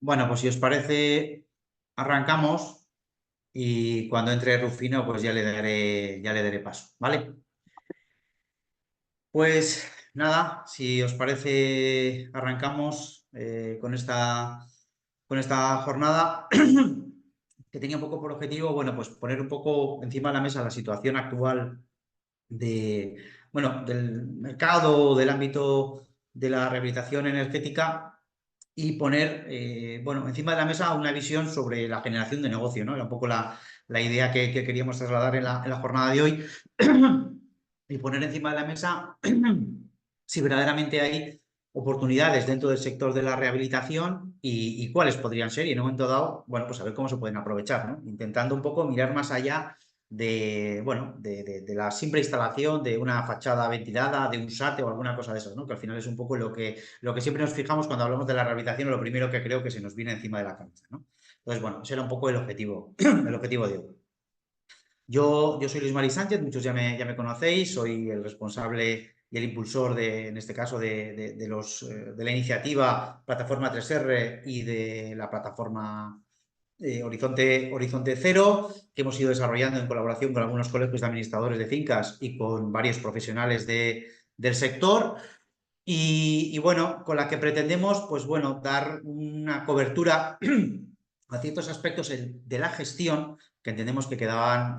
Bueno, pues si os parece, arrancamos y cuando entre Rufino, pues ya le daré paso, ¿vale? Pues nada, si os parece, arrancamos con esta jornada que tenía un poco por objetivo, bueno, pues poner un poco encima de la mesa la situación actual de, bueno, del mercado, del ámbito de la rehabilitación energética y poner, bueno, encima de la mesa una visión sobre la generación de negocio, ¿no? Era un poco la idea que queríamos trasladar en la jornada de hoy y poner encima de la mesa si verdaderamente hay oportunidades dentro del sector de la rehabilitación y cuáles podrían ser y en un momento dado, bueno, pues a ver cómo se pueden aprovechar, ¿no? Intentando un poco mirar más allá de, bueno, de la simple instalación de una fachada ventilada, de un SATE o alguna cosa de esas, ¿no? Que al final es un poco lo que siempre nos fijamos cuando hablamos de la rehabilitación, lo primero que creo que se nos viene encima de la cabeza, ¿no? Entonces, bueno, ese era un poco el objetivo, el objetivo de hoy. Yo soy Luis Mari Sánchez, muchos ya me conocéis, soy el responsable y el impulsor en este caso, de la iniciativa Plataforma 3R y de la plataforma Horizonte Cero, que hemos ido desarrollando en colaboración con algunos colegios de administradores de fincas y con varios profesionales del sector. Y bueno, con la que pretendemos, pues bueno, dar una cobertura a ciertos aspectos de la gestión que entendemos que quedaban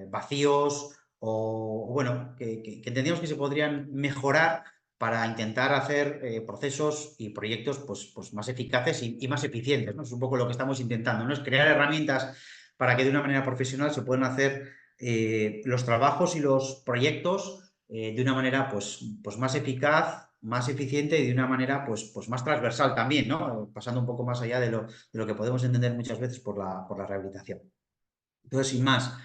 vacíos o bueno, que entendíamos que se podrían mejorar para intentar hacer procesos y proyectos pues más eficaces y más eficientes, ¿no? Es un poco lo que estamos intentando, ¿no? Es crear herramientas para que de una manera profesional se puedan hacer los trabajos y los proyectos de una manera pues más eficaz, más eficiente y de una manera pues más transversal también, ¿no? Pasando un poco más allá de lo que podemos entender muchas veces por la rehabilitación. Entonces, sin más,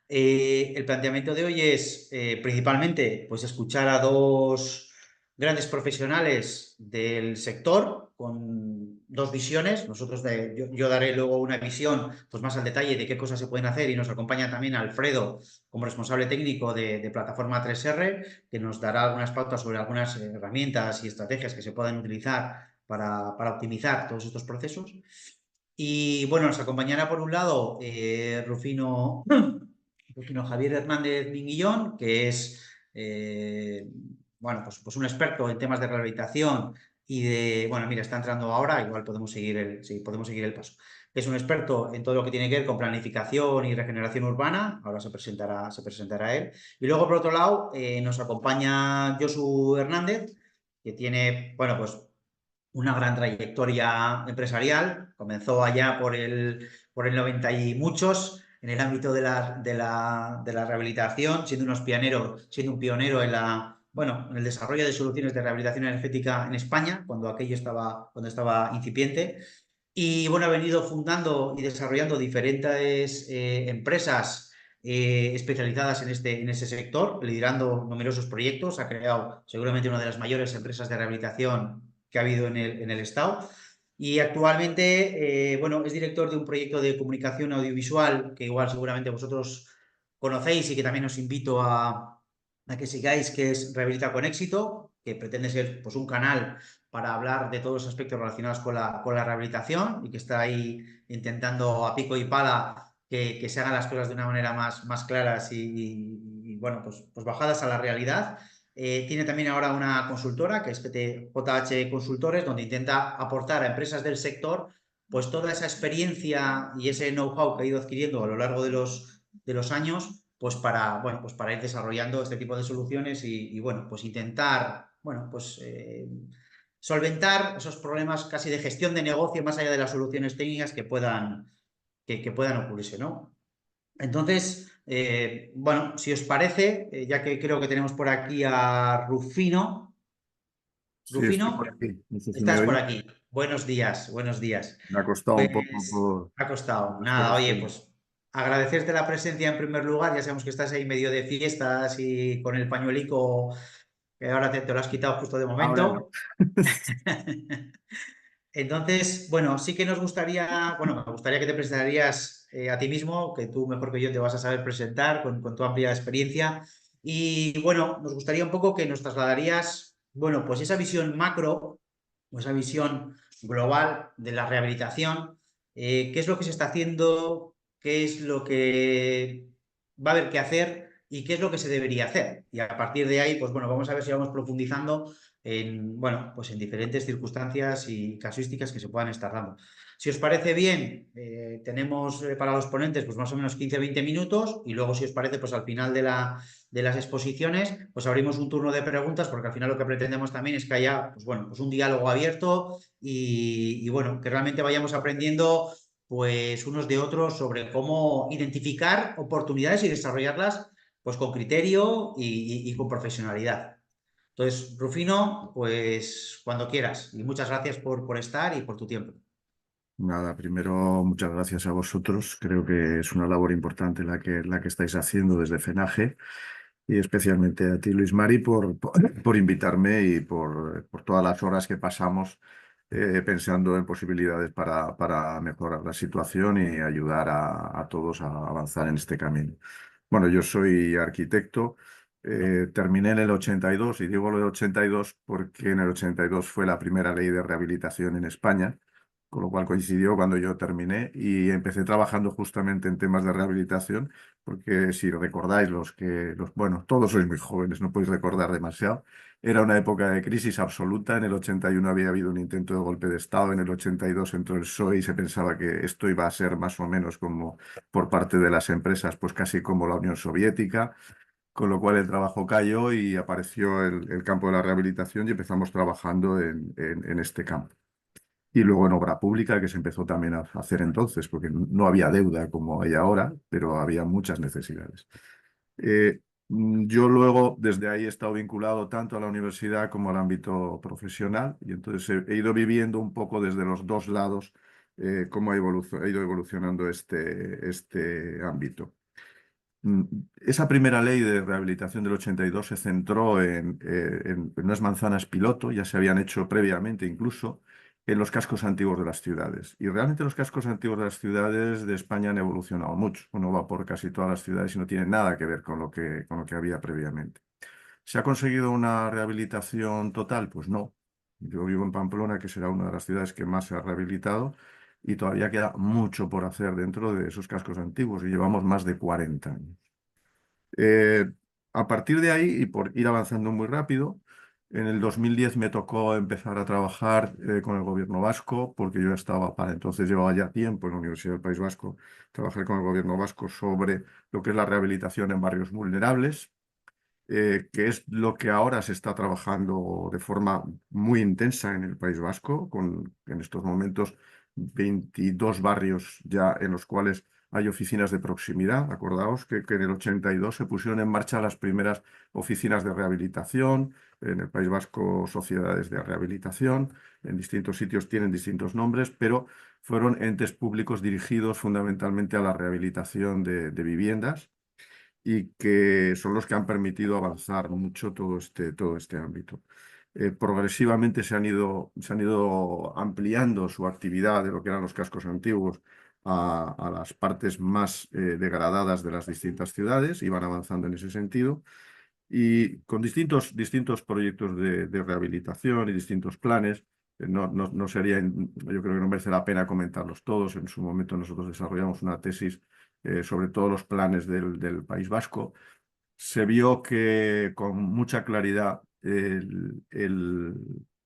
el planteamiento de hoy es principalmente pues escuchar a dos grandes profesionales del sector con dos visiones. Yo daré luego una visión pues más al detalle de qué cosas se pueden hacer y nos acompaña también Alfredo como responsable técnico de Plataforma 3R, que nos dará algunas pautas sobre algunas herramientas y estrategias que se puedan utilizar para optimizar todos estos procesos. Y bueno, nos acompañará por un lado Rufino Javier Hernández Minguillón, que es bueno, pues un experto en temas de rehabilitación y bueno, mira, está entrando ahora, igual podemos seguir sí, podemos seguir el paso. Es un experto en todo lo que tiene que ver con planificación y regeneración urbana, ahora se presentará él. Y luego, por otro lado, nos acompaña Josu Hernández, que tiene, bueno, pues una gran trayectoria empresarial. Comenzó allá por el 90 y muchos en el ámbito de la rehabilitación, siendo un pionero bueno, en el desarrollo de soluciones de rehabilitación energética en España, cuando estaba incipiente. Y bueno, ha venido fundando y desarrollando diferentes empresas especializadas en ese sector, liderando numerosos proyectos. Ha creado seguramente una de las mayores empresas de rehabilitación que ha habido en el Estado. Y actualmente, bueno, es director de un proyecto de comunicación audiovisual que igual seguramente vosotros conocéis y que también os invito a que sigáis, que es Rehabilita con Éxito, que pretende ser pues un canal para hablar de todos los aspectos relacionados con la rehabilitación y que está ahí intentando a pico y pala que se hagan las cosas de una manera más claras y bueno, pues bajadas a la realidad. Tiene también ahora una consultora que es JH Consultores, donde intenta aportar a empresas del sector pues toda esa experiencia y ese know-how que ha ido adquiriendo a lo largo de los años, pues para ir desarrollando este tipo de soluciones y bueno, pues intentar, bueno, pues solventar esos problemas casi de gestión de negocio más allá de las soluciones técnicas que puedan ocurrirse, ¿no? Entonces, bueno, si os parece, ya que creo que tenemos por aquí a Rufino. Sí, estoy por Rufino, aquí. No sé si me estás por oye. aquí. Buenos días, buenos días. Me ha costado un poco Pues ha costado. por las Nada, cosas oye, que... pues agradecerte la presencia en primer lugar. Ya sabemos que estás ahí medio de fiestas y con el pañuelico que ahora te lo has quitado justo de Ahora no. momento. Entonces, bueno, sí que nos gustaría, bueno, me gustaría que te presentarías a ti mismo, que tú mejor que yo te vas a saber presentar con tu amplia experiencia. Y bueno, nos gustaría un poco que nos trasladarías, bueno, pues esa visión macro o esa visión global de la rehabilitación, qué es lo que se está haciendo, qué es lo que va a haber que hacer y qué es lo que se debería hacer. Y a partir de ahí, pues bueno, vamos a ver si vamos profundizando en, bueno, pues en diferentes circunstancias y casuísticas que se puedan estar dando. Si os parece bien, tenemos para los ponentes pues más o menos 15-20 minutos y luego si os parece pues al final de las exposiciones pues abrimos un turno de preguntas porque al final lo que pretendemos también es que haya pues bueno, pues un diálogo abierto y bueno, que realmente vayamos aprendiendo pues unos de otros sobre cómo identificar oportunidades y desarrollarlas pues con criterio y con profesionalidad. Entonces, Rufino, pues cuando quieras y muchas gracias por estar y por tu tiempo. Nada, primero muchas gracias a vosotros. Creo que es una labor importante la que estáis haciendo desde FENAGE y especialmente a ti, Luis Mari, por invitarme y por todas las horas que pasamos pensando en posibilidades para mejorar la situación y ayudar a todos a avanzar en este camino. Bueno, yo soy arquitecto, terminé en el 82 y digo lo de 82 porque en el 82 fue la primera ley de rehabilitación en España, con lo cual coincidió cuando yo terminé y empecé trabajando justamente en temas de rehabilitación, porque si recordáis bueno, todos sois muy jóvenes, no podéis recordar demasiado, era una época de crisis absoluta. En el 81 había habido un intento de golpe de Estado, en el 82 entró el PSOE y se pensaba que esto iba a ser más o menos como por parte de las empresas, pues casi como la Unión Soviética, con lo cual el trabajo cayó y apareció el campo de la rehabilitación y empezamos trabajando en este campo. Y luego en obra pública, que se empezó también a hacer entonces, porque no había deuda como hay ahora, pero había muchas necesidades. Eh, yo luego, desde ahí, he estado vinculado tanto a la universidad como al ámbito profesional y entonces he ido viviendo un poco desde los dos lados cómo ha ido evolucionando este ámbito. Mm, Esa primera ley de rehabilitación del 82 se centró en unas manzanas piloto, ya se habían hecho previamente incluso, en los cascos antiguos de las ciudades. Y realmente los cascos antiguos de las ciudades de España han evolucionado mucho. Uno va por casi todas las ciudades y no tiene nada que ver con lo que había previamente. ¿Se ha conseguido una rehabilitación total? Pues no. Yo vivo en Pamplona, que será una de las ciudades que más se ha rehabilitado, y todavía queda mucho por hacer dentro de esos cascos antiguos, y llevamos más de 40 años. Eh, a partir de ahí, y por ir avanzando muy rápido, en el 2010 me tocó empezar a trabajar con el gobierno vasco, porque yo estaba, para entonces llevaba ya tiempo en la Universidad del País Vasco, trabajé con el gobierno vasco sobre lo que es la rehabilitación en barrios vulnerables, que es lo que ahora se está trabajando de forma muy intensa en el País Vasco, con en estos momentos 22 barrios ya en los cuales hay oficinas de proximidad. Acordaos que en el 82 se pusieron en marcha las primeras oficinas de rehabilitación, en el País Vasco sociedades de rehabilitación, en distintos sitios tienen distintos nombres, pero fueron entes públicos dirigidos fundamentalmente a la rehabilitación de viviendas y que son los que han permitido avanzar mucho todo este ámbito. Progresivamente se han ido ampliando su actividad de lo que eran los cascos antiguos a las partes más degradadas de las distintas ciudades y van avanzando en ese sentido. Y con distintos proyectos de rehabilitación y distintos planes, no sería, yo creo que no merece la pena comentarlos todos. En su momento nosotros desarrollamos una tesis sobre todos los planes del País Vasco. Se vio que con mucha claridad el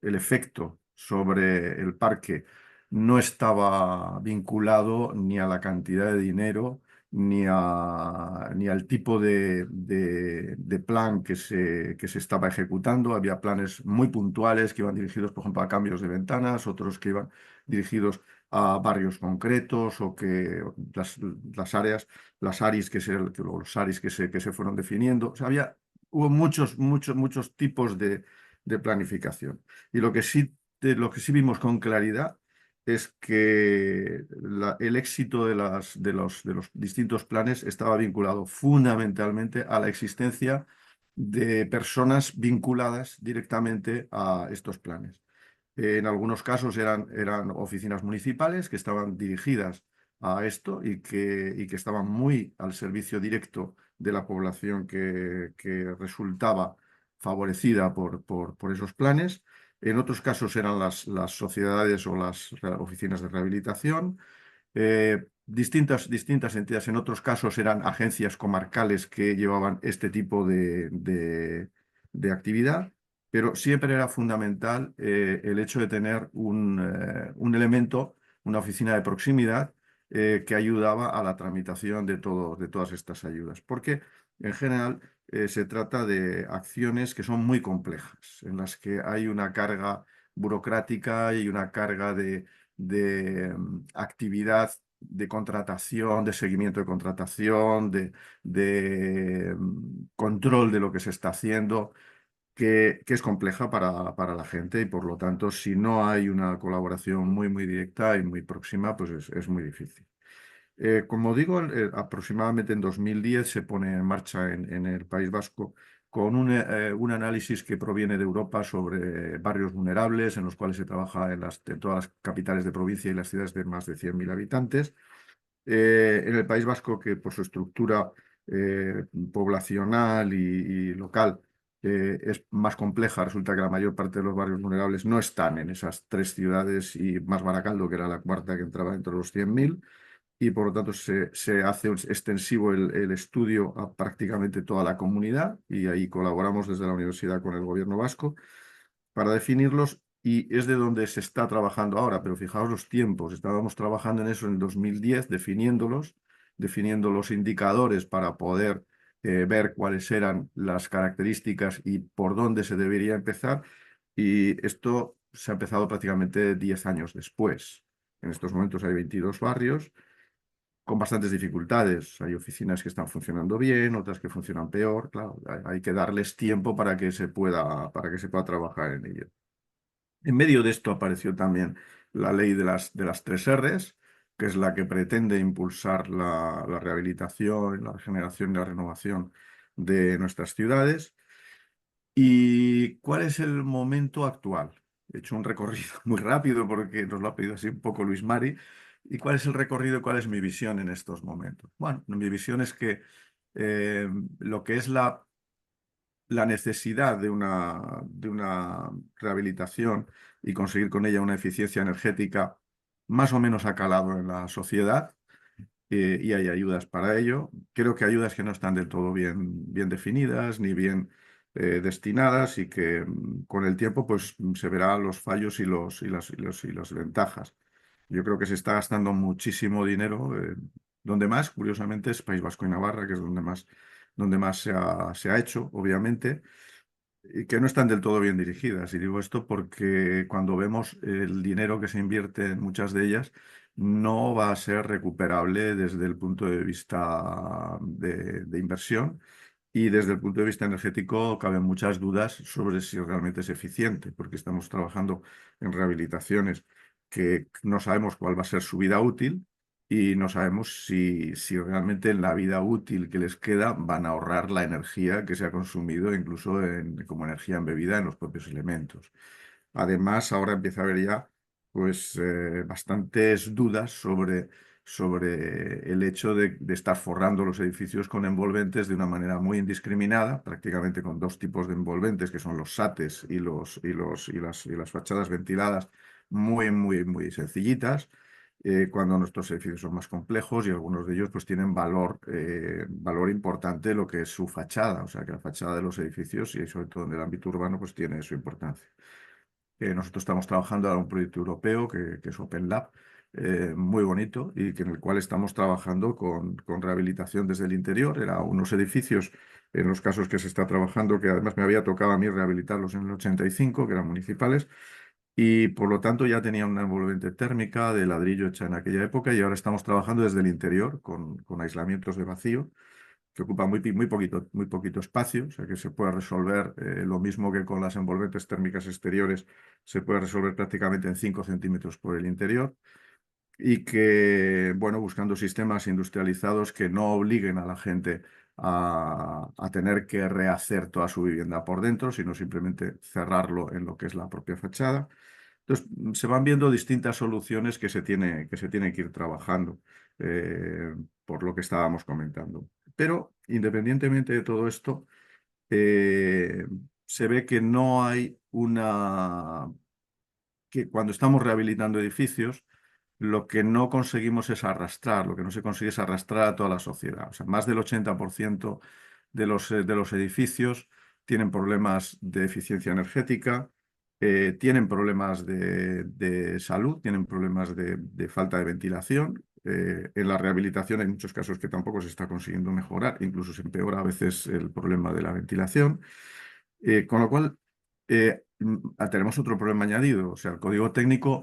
efecto sobre el parque no estaba vinculado ni a la cantidad de dinero ni al tipo de plan que se estaba ejecutando. Había planes muy puntuales que iban dirigidos, por ejemplo, a cambios de ventanas, otros que iban dirigidos a barrios concretos o que las áreas, las ARIs los ARIs que se fueron definiendo. O sea, hubo muchos tipos de planificación. Y lo que sí vimos con claridad es que el éxito de los distintos planes estaba vinculado fundamentalmente a la existencia de personas vinculadas directamente a estos planes. En algunos casos eran oficinas municipales que estaban dirigidas a esto y que estaban muy al servicio directo de la población que resultaba favorecida por esos planes. En otros casos eran las sociedades o las oficinas de rehabilitación. Distintas entidades, en otros casos eran agencias comarcales que llevaban este tipo de actividad, pero siempre era fundamental el hecho de tener un elemento, una oficina de proximidad que ayudaba a la tramitación de todas estas ayudas, porque en general se trata de acciones que son muy complejas, en las que hay una carga burocrática y una carga de actividad de contratación, de seguimiento de contratación, de control de lo que se está haciendo, que es compleja para la gente y por lo tanto, si no hay una colaboración muy directa y muy próxima, pues es muy difícil. Como digo, aproximadamente en 2010 se pone en marcha en el País Vasco con un análisis que proviene de Europa sobre barrios vulnerables en los cuales se trabaja en todas las capitales de provincia y las ciudades de más de 100.000 habitantes. En el País Vasco, que por su estructura poblacional y local es más compleja, resulta que la mayor parte de los barrios vulnerables no están en esas tres ciudades y más Baracaldo, que era la cuarta que entraba dentro de los 100.000 y por lo tanto se hace extensivo el estudio a prácticamente toda la comunidad y ahí colaboramos desde la universidad con el gobierno vasco para definirlos y es de donde se está trabajando ahora, pero fijaos los tiempos, estábamos trabajando en eso en el 2010, definiendo los indicadores para poder ver cuáles eran las características y por dónde se debería empezar y esto se ha empezado prácticamente 10 años después. En estos momentos hay 22 barrios con bastantes dificultades. Hay oficinas que están funcionando bien, otras que funcionan peor. Claro, hay que darles tiempo para que se pueda trabajar en ello. En medio de esto apareció también la ley de las tres Rs, que es la que pretende impulsar la rehabilitación, la regeneración y la renovación de nuestras ciudades. ¿Y cuál es el momento actual? He hecho un recorrido muy rápido porque nos lo ha pedido así un poco Luis Mari. ¿Y cuál es el recorrido? ¿Cuál es mi visión en estos momentos? Bueno, mi visión es que lo que es la necesidad de una rehabilitación y conseguir con ella una eficiencia energética más o menos ha calado en la sociedad y hay ayudas para ello. Creo que ayudas que no están del todo bien definidas ni bien destinadas y que con el tiempo pues, se verán los fallos y las ventajas. Yo creo que se está gastando muchísimo dinero. Donde más, curiosamente, es País Vasco y Navarra, que es donde más se ha hecho, obviamente y que no están del todo bien dirigidas. Y digo esto porque cuando vemos el dinero que se invierte en muchas de ellas, no va a ser recuperable desde el punto de vista de inversión. Y desde el punto de vista energético, caben muchas dudas sobre si realmente es eficiente, porque estamos trabajando en rehabilitaciones que no sabemos cuál va a ser su vida útil y no sabemos si realmente en la vida útil que les queda van a ahorrar la energía que se ha consumido, incluso como energía embebida en los propios elementos. Además, ahora empieza a haber ya pues, bastantes dudas sobre el hecho de estar forrando los edificios con envolventes de una manera muy indiscriminada, prácticamente con dos tipos de envolventes, que son los SATES y las fachadas ventiladas muy sencillitas cuando nuestros edificios son más complejos y algunos de ellos pues tienen valor importante lo que es su fachada, o sea que la fachada de los edificios y sobre todo en el ámbito urbano pues tiene su importancia. Nosotros estamos trabajando ahora en un proyecto europeo que es Open Lab, muy bonito y en el cual estamos trabajando con rehabilitación desde el interior. Era unos edificios, en los casos que se está trabajando, que además me había tocado a mí rehabilitarlos en el 85, que eran municipales, y por lo tanto ya tenían una envolvente térmica de ladrillo hecha en aquella época y ahora estamos trabajando desde el interior con aislamientos de vacío que ocupa muy poquito espacio, o sea que se puede resolver lo mismo que con las envolventes térmicas exteriores, se puede resolver prácticamente en 5 centímetros por el interior y que, bueno, buscando sistemas industrializados que no obliguen a la gente a tener que rehacer toda su vivienda por dentro, sino simplemente cerrarlo en lo que es la propia fachada. Entonces, se van viendo distintas soluciones que se tienen que ir trabajando, por lo que estábamos comentando. Pero, independientemente de todo esto, eh, se ve que no hay que cuando estamos rehabilitando edificios, lo que no conseguimos es arrastrar, lo que no se consigue es arrastrar a toda la sociedad. O sea, más del 80% de los edificios tienen problemas de eficiencia energética, tienen problemas de salud, tienen problemas de falta de ventilación. En la rehabilitación hay muchos casos que tampoco se está consiguiendo mejorar, incluso se empeora a veces el problema de la ventilación. Con lo cual, tenemos otro problema añadido. O sea, el código técnico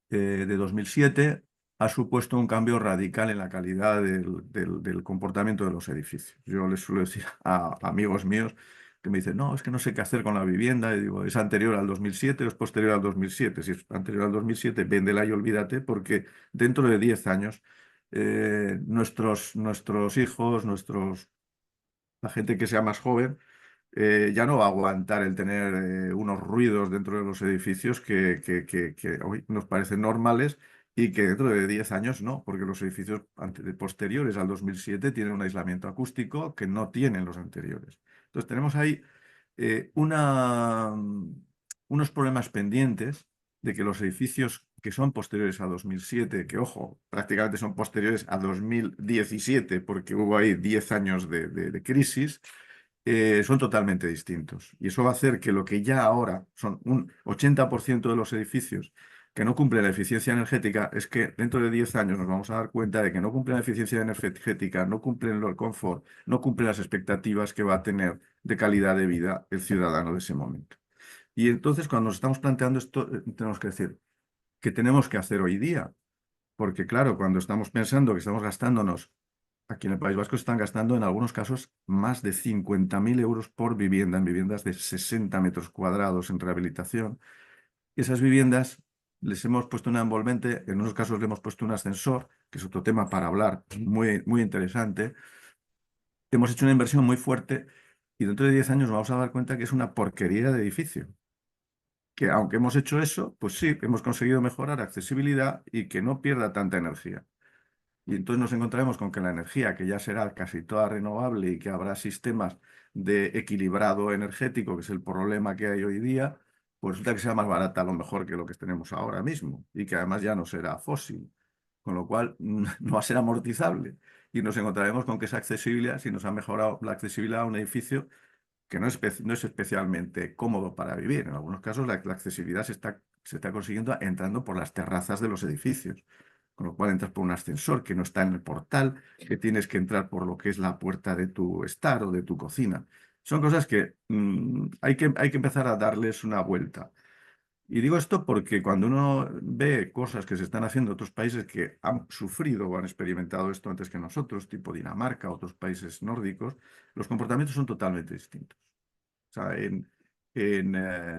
de 2007 ha supuesto un cambio radical en la calidad del comportamiento de los edificios. Yo les suelo decir a amigos míos que me dicen, no, es que no sé qué hacer con la vivienda. Y digo, ¿es anterior al 2007 o es posterior al 2007? Si es anterior al 2007, véndela y olvídate, porque dentro de 10 años nuestros hijos, la gente que sea más joven, ya no va a aguantar el tener unos ruidos dentro de los edificios que hoy nos parecen normales y que dentro de 10 años no, porque los edificios posteriores al 2007 tienen un aislamiento acústico que no tienen los anteriores. Entonces tenemos ahí eh, una, unos problemas pendientes de que los edificios que son posteriores a 2007, que ojo, prácticamente son posteriores a 2017, porque hubo ahí 10 años de crisis, son totalmente distintos. Y eso va a hacer que lo que ya ahora son un 80% de los edificios que no cumplen la eficiencia energética, es que dentro de 10 años nos vamos a dar cuenta de que no cumplen la eficiencia energética, no cumplen el confort, no cumplen las expectativas que va a tener de calidad de vida el ciudadano de ese momento. Y entonces, cuando nos estamos planteando esto, tenemos que decir, ¿qué tenemos que hacer hoy día? Porque claro, cuando estamos pensando que estamos gastándonos, aquí en el País Vasco están gastando en algunos casos más de 50.000 euros por vivienda, en viviendas de 60 metros cuadrados en rehabilitación. Y esas viviendas les hemos puesto una envolvente, en unos casos le hemos puesto un ascensor, que es otro tema para hablar, muy, muy interesante. Hemos hecho una inversión muy fuerte y dentro de 10 años nos vamos a dar cuenta que es una porquería de edificio. Que aunque hemos hecho eso, pues sí, hemos conseguido mejorar accesibilidad y que no pierda tanta energía. Y entonces nos encontraremos con que la energía, que ya será casi toda renovable y que habrá sistemas de equilibrado energético, que es el problema que hay hoy día, pues resulta que sea más barata a lo mejor que lo que tenemos ahora mismo y que además ya no será fósil, con lo cual no va a ser amortizable. Y nos encontraremos con que esa accesibilidad, si nos ha mejorado la accesibilidad a un edificio, que no es especialmente cómodo para vivir. En algunos casos la accesibilidad se está consiguiendo entrando por las terrazas de los edificios, con lo cual entras por un ascensor que no está en el portal, que tienes que entrar por lo que es la puerta de tu estar o de tu cocina. Son cosas que, hay que empezar a darles una vuelta. Y digo esto porque cuando uno ve cosas que se están haciendo en otros países que han sufrido o han experimentado esto antes que nosotros, tipo Dinamarca, otros países nórdicos, los comportamientos son totalmente distintos. O sea, en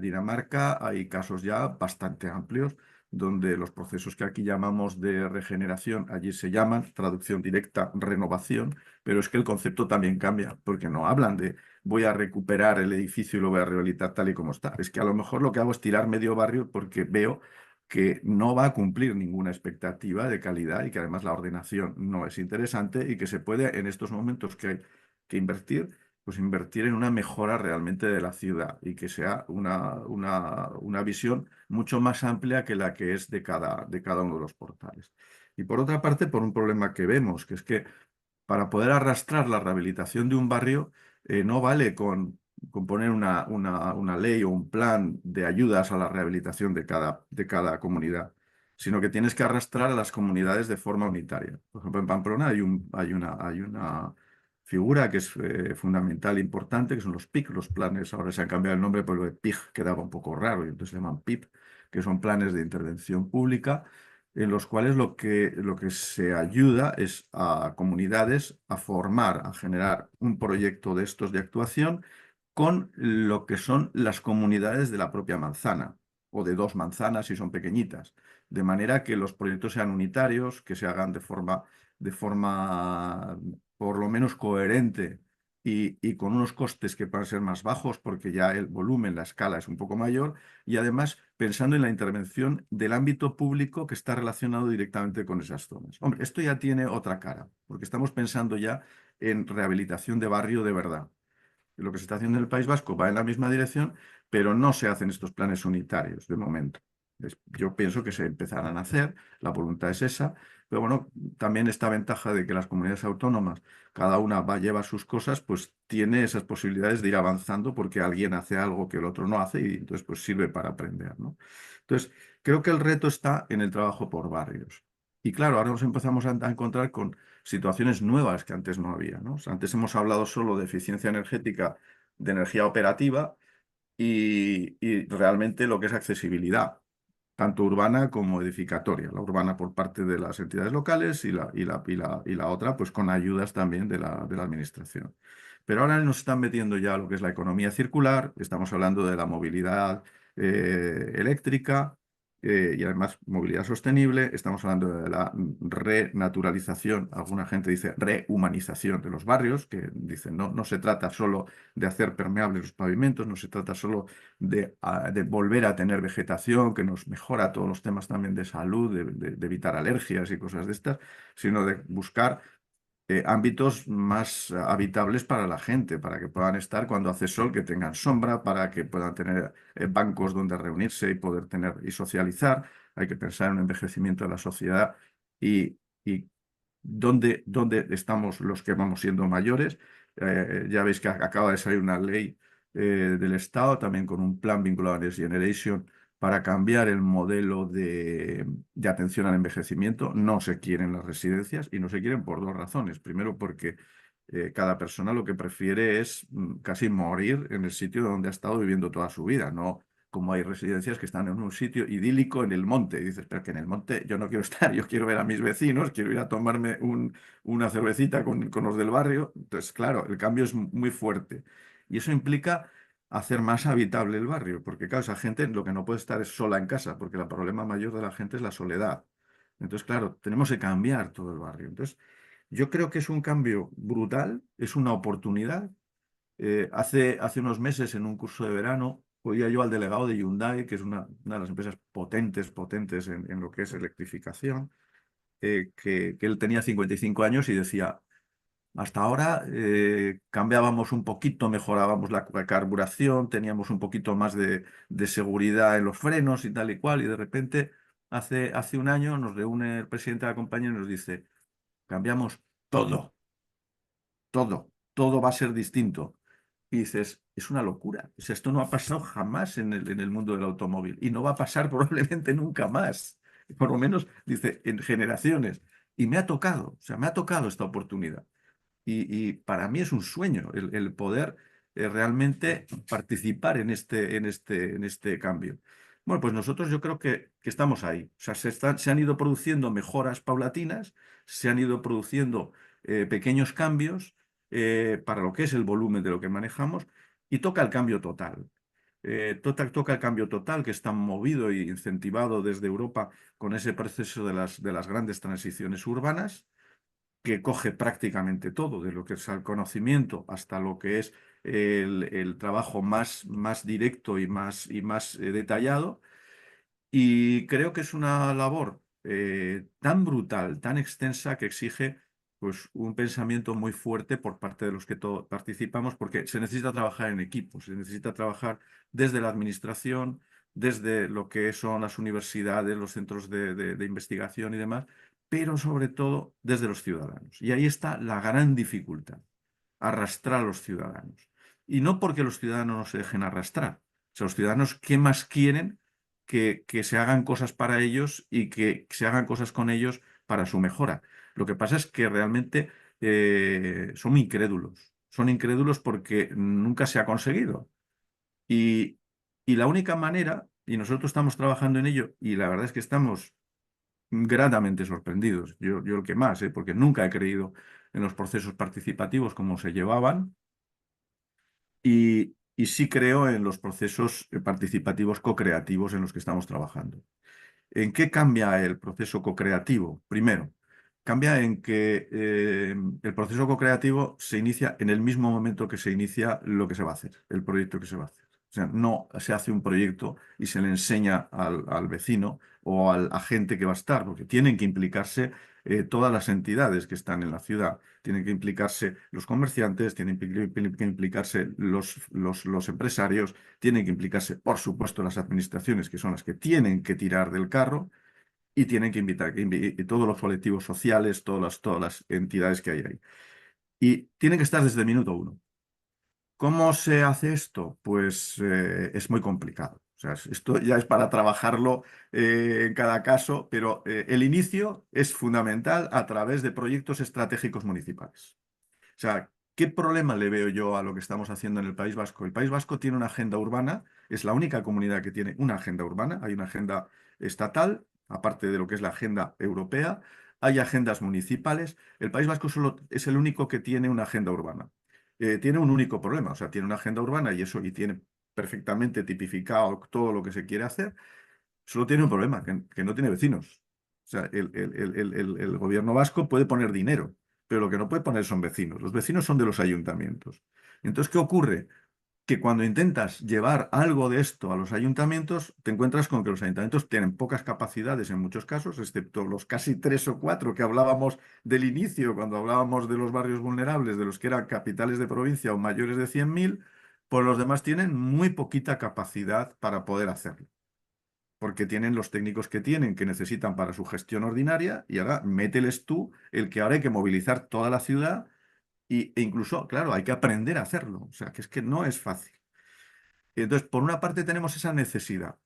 Dinamarca hay casos ya bastante amplios donde los procesos que aquí llamamos de regeneración, allí se llaman, traducción directa, renovación, pero es que el concepto también cambia, porque no hablan de voy a recuperar el edificio y lo voy a rehabilitar tal y como está. Es que a lo mejor lo que hago es tirar medio barrio porque veo que no va a cumplir ninguna expectativa de calidad y que además la ordenación no es interesante y que se puede en estos momentos que hay que invertir, pues invertir en una mejora realmente de la ciudad y que sea una visión mucho más amplia que la que es de cada uno de los portales. Y por otra parte, por un problema que vemos, que es que para poder arrastrar la rehabilitación de un barrio, no vale con poner una ley o un plan de ayudas a la rehabilitación de cada comunidad, sino que tienes que arrastrar a las comunidades de forma unitaria. Por ejemplo, en Pamplona hay una figura que es fundamental e importante, que son los PIC, los planes, ahora se han cambiado el nombre, pero el PIG quedaba un poco raro, y entonces se llaman PIP, que son planes de intervención pública, en los cuales lo que se ayuda es a comunidades a formar, a generar un proyecto de estos de actuación con lo que son las comunidades de la propia manzana o de dos manzanas si son pequeñitas, de manera que los proyectos sean unitarios, que se hagan de forma por lo menos coherente y con unos costes que puedan ser más bajos porque ya el volumen, la escala es un poco mayor y además pensando en la intervención del ámbito público que está relacionado directamente con esas zonas. Hombre, esto ya tiene otra cara, porque estamos pensando ya en rehabilitación de barrio de verdad. lo que se está haciendo en el País Vasco va en la misma dirección, pero no se hacen estos planes unitarios de momento. Yo pienso que se empezarán a hacer, la voluntad es esa, pero bueno, también esta ventaja de que las comunidades autónomas, cada una va a llevar sus cosas, pues tiene esas posibilidades de ir avanzando porque alguien hace algo que el otro no hace y entonces pues sirve para aprender, ¿no? Entonces, creo que el reto está en el trabajo por barrios. Y claro, ahora nos empezamos a encontrar con situaciones nuevas que antes no había, ¿no? O sea, antes hemos hablado solo de eficiencia energética, de energía operativa y realmente lo que es accesibilidad, tanto urbana como edificatoria. La urbana por parte de las entidades locales y la otra pues con ayudas también de la administración. Pero ahora nos están metiendo ya lo que es la economía circular, estamos hablando de la movilidad eléctrica y además movilidad sostenible, estamos hablando de la renaturalización, alguna gente dice rehumanización de los barrios, que dicen no se trata solo de hacer permeables los pavimentos, no se trata solo de volver a tener vegetación, que nos mejora todos los temas también de salud, de evitar alergias y cosas de estas, sino de buscar ámbitos más habitables para la gente, para que puedan estar cuando hace sol, que tengan sombra, para que puedan tener bancos donde reunirse y poder tener y socializar. Hay que pensar en un envejecimiento de la sociedad y dónde estamos los que vamos siendo mayores. Ya veis que acaba de salir una ley del Estado, también con un plan vinculado a Next Generation, para cambiar el modelo de atención al envejecimiento. No se quieren las residencias y no se quieren por dos razones. Primero, porque cada persona lo que prefiere es casi morir en el sitio donde ha estado viviendo toda su vida, no como hay residencias que están en un sitio idílico en el monte. Y dices, pero que en el monte yo no quiero estar, yo quiero ver a mis vecinos, quiero ir a tomarme una cervecita con los del barrio. Entonces, claro, el cambio es muy fuerte. Y eso implica hacer más habitable el barrio, porque claro, esa gente lo que no puede estar es sola en casa, porque el problema mayor de la gente es la soledad. Entonces, claro, tenemos que cambiar todo el barrio. Entonces, yo creo que es un cambio brutal, es una oportunidad. Hace unos meses, en un curso de verano, oía yo al delegado de Hyundai, que es una de las empresas potentes en lo que es electrificación, que él tenía 55 años y decía, hasta ahora cambiábamos un poquito, mejorábamos la carburación, teníamos un poquito más de seguridad en los frenos y tal y cual, y de repente hace un año nos reúne el presidente de la compañía y nos dice, cambiamos todo, todo va a ser distinto. Y dices, es una locura. O sea, esto no ha pasado jamás en el mundo del automóvil y no va a pasar probablemente nunca más. Por lo menos, dice, en generaciones. Y me ha tocado, o sea, me ha tocado esta oportunidad. Y para mí es un sueño el poder realmente participar en este cambio. Bueno, pues nosotros yo creo que estamos ahí. O sea, se han ido produciendo mejoras paulatinas, se han ido produciendo pequeños cambios para lo que es el volumen de lo que manejamos y toca el cambio total. Toca el cambio total que está movido e incentivado desde Europa con ese proceso de las grandes transiciones urbanas que coge prácticamente todo, de lo que es el conocimiento hasta lo que es el trabajo más directo y más detallado. Y creo que es una labor tan brutal, tan extensa, que exige pues, un pensamiento muy fuerte por parte de los que participamos, porque se necesita trabajar en equipo, se necesita trabajar desde la administración, desde lo que son las universidades, los centros de investigación y demás, pero sobre todo desde los ciudadanos. Y ahí está la gran dificultad, arrastrar a los ciudadanos. Y no porque los ciudadanos no se dejen arrastrar. O sea, los ciudadanos, ¿qué más quieren que se hagan cosas para ellos y que se hagan cosas con ellos para su mejora? Lo que pasa es que realmente son incrédulos porque nunca se ha conseguido. Y, y la única manera, y nosotros estamos trabajando en ello, y la verdad es que estamos gratamente sorprendidos, yo el que más, porque nunca he creído en los procesos participativos como se llevaban, y sí creo en los procesos participativos co-creativos en los que estamos trabajando. ¿En qué cambia el proceso co-creativo? Primero, cambia en que el proceso co-creativo se inicia en el mismo momento que se inicia lo que se va a hacer, el proyecto que se va a hacer. O sea, no se hace un proyecto y se le enseña al vecino o al agente que va a estar, porque tienen que implicarse todas las entidades que están en la ciudad. Tienen que implicarse los comerciantes, tienen que implicarse los empresarios, tienen que implicarse, por supuesto, las administraciones, que son las que tienen que tirar del carro, y tienen que invitar y todos los colectivos sociales, todas las entidades que hay ahí. Y tienen que estar desde el minuto uno. ¿Cómo se hace esto? Pues es muy complicado. O sea, esto ya es para trabajarlo en cada caso, pero el inicio es fundamental a través de proyectos estratégicos municipales. O sea, ¿qué problema le veo yo a lo que estamos haciendo en el País Vasco? El País Vasco tiene una agenda urbana, es la única comunidad que tiene una agenda urbana, hay una agenda estatal, aparte de lo que es la agenda europea, hay agendas municipales. El País Vasco solo es el único que tiene una agenda urbana. Tiene un único problema, o sea, tiene una agenda urbana y eso y tiene perfectamente tipificado todo lo que se quiere hacer, solo tiene un problema, que no tiene vecinos. O sea, el gobierno vasco puede poner dinero, pero lo que no puede poner son vecinos. Los vecinos son de los ayuntamientos. Entonces, ¿qué ocurre? Que cuando intentas llevar algo de esto a los ayuntamientos, te encuentras con que los ayuntamientos tienen pocas capacidades en muchos casos, excepto los casi 3 o 4 que hablábamos del inicio, cuando hablábamos de los barrios vulnerables, de los que eran capitales de provincia o mayores de 100.000, pues los demás tienen muy poquita capacidad para poder hacerlo, porque tienen los técnicos que tienen, que necesitan para su gestión ordinaria, y ahora mételes tú el que ahora hay que movilizar toda la ciudad e incluso, claro, hay que aprender a hacerlo. O sea, que es que no es fácil. Y entonces, por una parte tenemos esa necesidad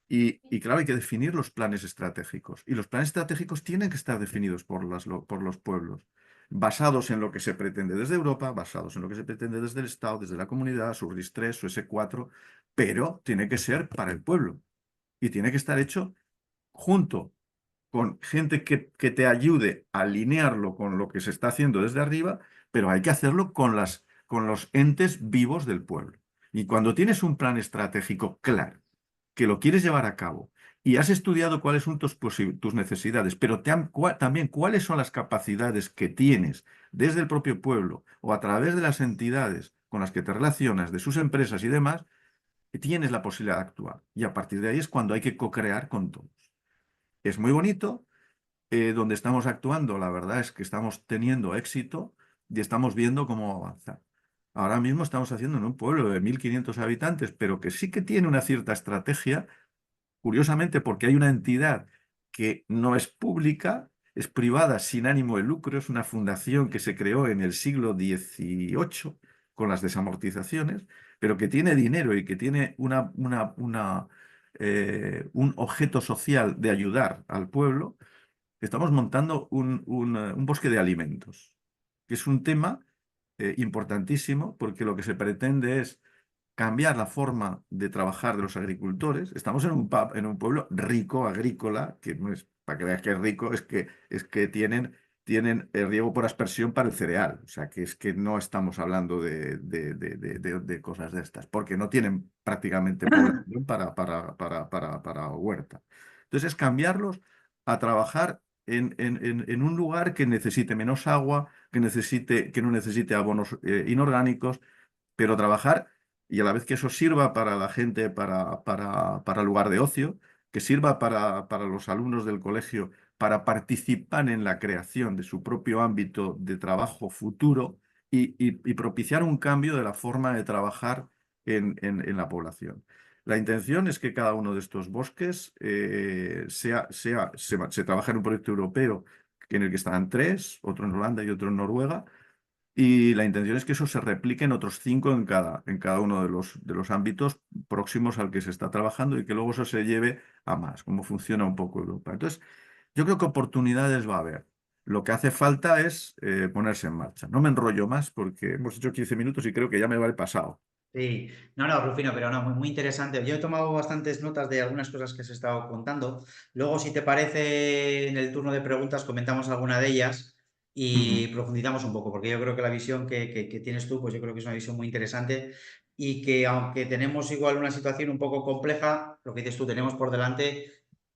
y claro, hay que definir los planes estratégicos. Y los planes estratégicos tienen que estar definidos por los pueblos, basados en lo que se pretende desde Europa, basados en lo que se pretende desde el Estado, desde la comunidad, su RIS 3, su S4, pero tiene que ser para el pueblo y tiene que estar hecho junto con gente que te ayude a alinearlo con lo que se está haciendo desde arriba, pero hay que hacerlo con los entes vivos del pueblo. Y cuando tienes un plan estratégico claro, que lo quieres llevar a cabo, y has estudiado cuáles son tus necesidades, pero también cuáles son las capacidades que tienes desde el propio pueblo o a través de las entidades con las que te relacionas, de sus empresas y demás, tienes la posibilidad de actuar. Y a partir de ahí es cuando hay que co-crear con todos. Es muy bonito, donde estamos actuando, la verdad es que estamos teniendo éxito y estamos viendo cómo avanzar. Ahora mismo estamos haciendo en un pueblo de 1.500 habitantes, pero que sí que tiene una cierta estrategia, curiosamente porque hay una entidad que no es pública, es privada, sin ánimo de lucro, es una fundación que se creó en el siglo XVIII con las desamortizaciones, pero que tiene dinero y que tiene un objeto social de ayudar al pueblo. Estamos montando un bosque de alimentos, que es un tema importantísimo porque lo que se pretende es cambiar la forma de trabajar de los agricultores. Estamos en un pueblo rico, agrícola, que no es, para que veas que es rico, es que tienen el riego por aspersión para el cereal. O sea, que es que no estamos hablando de cosas de estas, porque no tienen prácticamente población para huerta. Entonces, es cambiarlos a trabajar en un lugar que necesite menos agua, que no necesite abonos inorgánicos, pero trabajar y a la vez que eso sirva para la gente, para lugar de ocio, que sirva para los alumnos del colegio, para participar en la creación de su propio ámbito de trabajo futuro y propiciar un cambio de la forma de trabajar en la población. La intención es que cada uno de estos bosques se trabaja en un proyecto europeo en el que están 3, otro en Holanda y otro en Noruega, y la intención es que eso se replique en otros 5 en cada uno de los ámbitos próximos al que se está trabajando y que luego eso se lleve a más, cómo funciona un poco Europa. Entonces, yo creo que oportunidades va a haber. Lo que hace falta es ponerse en marcha. No me enrollo más porque hemos hecho 15 minutos y creo que ya me va el pasado. Sí, no, no, Rufino, pero no, muy, muy interesante. Yo he tomado bastantes notas de algunas cosas que has estado contando. Luego, si te parece, en el turno de preguntas comentamos alguna de ellas y Ujú. profundizamos un poco, porque yo creo que la visión que tienes tú, pues yo creo que es una visión muy interesante y que aunque tenemos igual una situación un poco compleja, lo que dices tú, tenemos por delante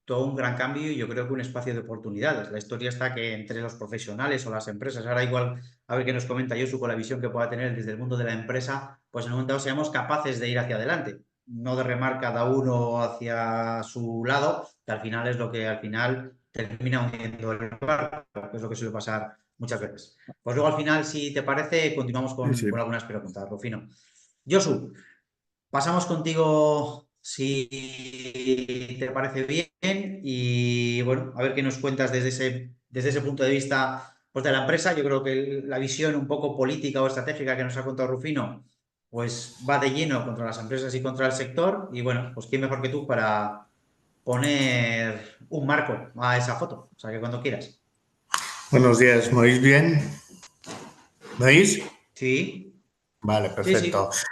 todo un gran cambio y yo creo que un espacio de oportunidades. La historia está que entre los profesionales o las empresas, ahora igual, a ver qué nos comenta Josu con la visión que pueda tener desde el mundo de la empresa pues en un momento dado seamos capaces de ir hacia adelante, no de remar cada uno hacia su lado, que al final es lo que al final termina hundiendo el barco, que es lo que suele pasar muchas veces. Pues luego al final, si te parece, continuamos Sí, sí. con algunas preguntas, Rufino. Josu, pasamos contigo si te parece bien y bueno, a ver qué nos cuentas desde ese punto de vista pues, de la empresa. Yo creo que la visión un poco política o estratégica que nos ha contado Rufino pues va de lleno contra las empresas y contra el sector y bueno, pues quién mejor que tú para poner un marco a esa foto. O sea que cuando quieras. Buenos días, ¿me oís bien? ¿Me oís? Sí, Vale, sí, perfecto. sí.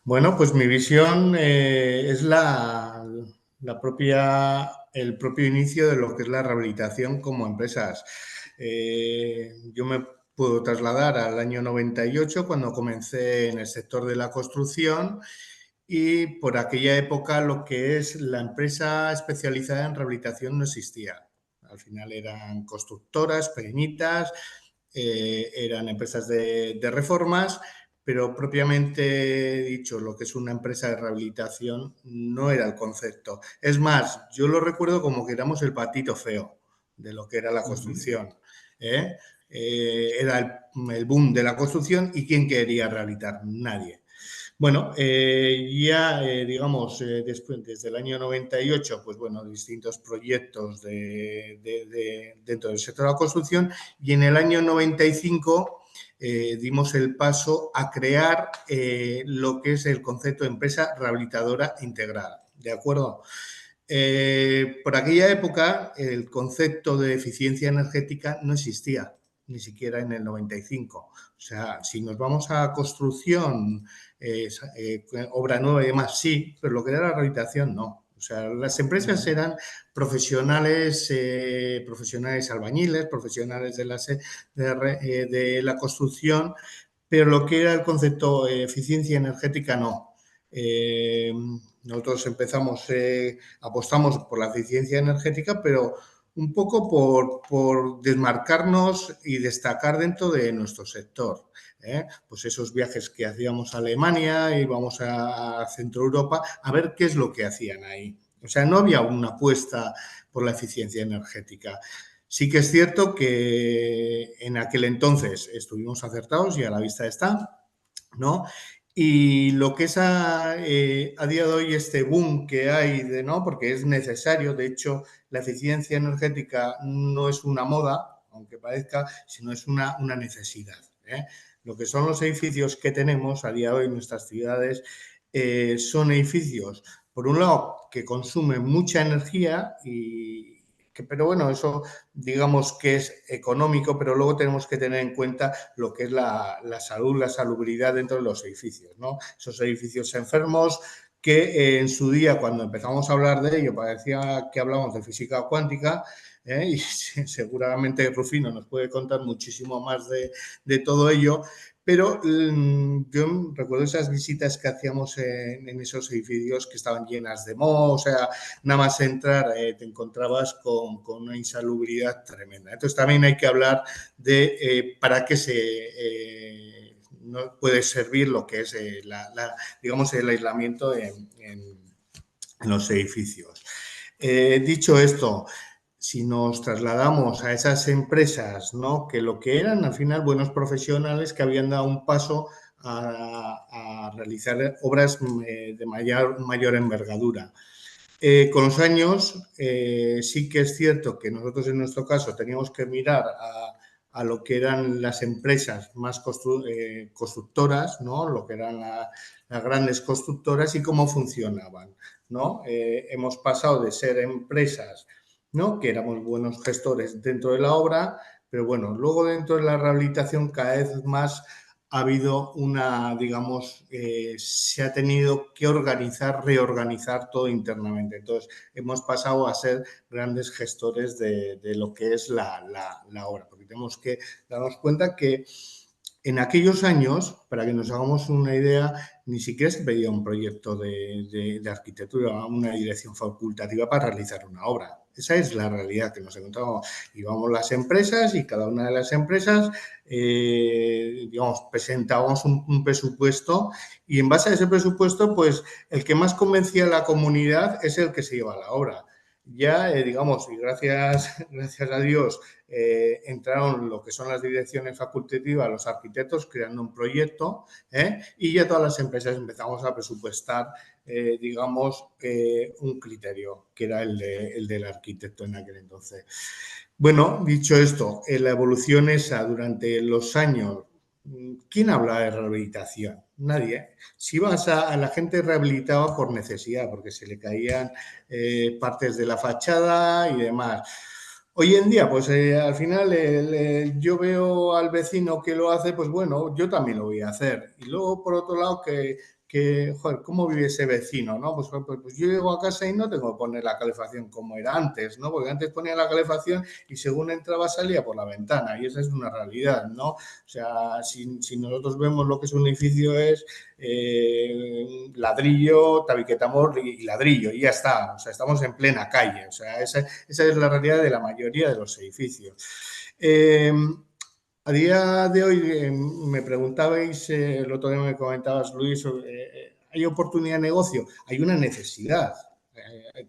Bueno, pues mi visión es el propio inicio de lo que es la rehabilitación como empresas. Yo me puedo trasladar al año 98, cuando comencé en el sector de la construcción, y por aquella época lo que es la empresa especializada en rehabilitación no existía. Al final eran constructoras pequeñitas, eran empresas de reformas, pero propiamente dicho, lo que es una empresa de rehabilitación no era el concepto. Es más, yo lo recuerdo como que éramos el patito feo de lo que era la construcción. ¿eh? Era el boom de la construcción, y ¿quién quería rehabilitar? Nadie. Bueno, digamos, después, desde el año 98, pues bueno, distintos proyectos dentro del sector de la construcción, y en el año 95 dimos el paso a crear lo que es el concepto de empresa rehabilitadora integral, ¿de acuerdo? Por aquella época el concepto de eficiencia energética no existía, ni siquiera en el 95. O sea, si nos vamos a construcción, obra nueva y demás, sí, pero lo que era la rehabilitación, no. O sea, las empresas eran profesionales, profesionales albañiles, profesionales de la construcción, pero lo que era el concepto eficiencia energética, no. Nosotros apostamos por la eficiencia energética, pero un poco por desmarcarnos y destacar dentro de nuestro sector. Pues esos viajes que hacíamos a Alemania, íbamos a Centro Europa, a ver qué es lo que hacían ahí. O sea, no había una apuesta por la eficiencia energética. Sí que es cierto que en aquel entonces estuvimos acertados y a la vista está, ¿no? Y lo que es a día de hoy este boom que hay, ¿no? Porque es necesario, de hecho, la eficiencia energética no es una moda, aunque parezca, sino es una necesidad. Lo que son los edificios que tenemos a día de hoy en nuestras ciudades son edificios, por un lado, que consumen mucha energía pero bueno, eso digamos que es económico, pero luego tenemos que tener en cuenta lo que es la salud, la salubridad dentro de los edificios, ¿no? Esos edificios enfermos que en su día, cuando empezamos a hablar de ello, parecía que hablamos de física cuántica, y seguramente Rufino nos puede contar muchísimo más de todo ello, pero yo recuerdo esas visitas que hacíamos en esos edificios que estaban llenas de moho, o sea, nada más entrar te encontrabas con una insalubridad tremenda. Entonces también hay que hablar de para qué no puede servir lo que es digamos el aislamiento en los edificios. Dicho esto, si nos trasladamos a esas empresas, ¿no? Que lo que eran al final buenos profesionales que habían dado un paso a realizar obras de mayor envergadura. Con los años sí que es cierto que nosotros en nuestro caso teníamos que mirar a lo que eran las empresas más constructoras, ¿no? Lo que eran las grandes constructoras y cómo funcionaban, ¿no? Hemos pasado de ser empresas, ¿no? Que éramos buenos gestores dentro de la obra, pero bueno, luego dentro de la rehabilitación cada vez más ha habido digamos, se ha tenido que reorganizar todo internamente. Entonces, hemos pasado a ser grandes gestores de lo que es la obra, porque tenemos que darnos cuenta que en aquellos años, para que nos hagamos una idea, ni siquiera se pedía un proyecto de arquitectura, una dirección facultativa para realizar una obra. Esa es la realidad que nos encontramos. Íbamos las empresas y cada una de las empresas, digamos, presentábamos un presupuesto y en base a ese presupuesto, pues el que más convencía a la comunidad es el que se lleva a la obra. Ya, digamos, y gracias a Dios, entraron lo que son las direcciones facultativas, los arquitectos, creando un proyecto, y ya todas las empresas empezamos a presupuestar, digamos, un criterio, que era el del arquitecto en aquel entonces. Bueno, dicho esto, en la evolución esa durante los años, ¿quién habla de rehabilitación? Nadie. Si ibas a la gente rehabilitaba por necesidad, porque se le caían partes de la fachada y demás. Hoy en día, pues al final yo veo al vecino que lo hace, pues bueno, yo también lo voy a hacer. Y luego, por otro lado, joder, ¿cómo vive ese vecino? ¿No? Pues yo llego a casa y no tengo que poner la calefacción como era antes, ¿no? Porque antes ponía la calefacción y según entraba salía por la ventana y esa es una realidad, ¿no? O sea, si nosotros vemos lo que es un edificio es ladrillo, tabiquetamor y ladrillo y ya está. O sea, estamos en plena calle. O sea, esa es la realidad de la mayoría de los edificios. A día de hoy me preguntabais, el otro día me comentabas, Luis, ¿hay oportunidad de negocio? Hay una necesidad.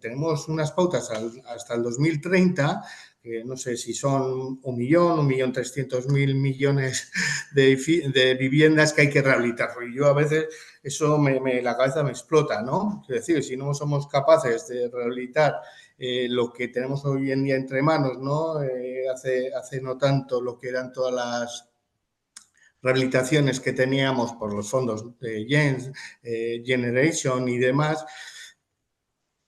Tenemos unas pautas hasta el 2030, que no sé si son 1.300.000 millones de viviendas que hay que rehabilitar. Y yo a veces eso la cabeza me explota, ¿no? Es decir, si no somos capaces de rehabilitar lo que tenemos hoy en día entre manos, ¿no? Hace no tanto lo que eran todas las rehabilitaciones que teníamos por los fondos de Generation y demás,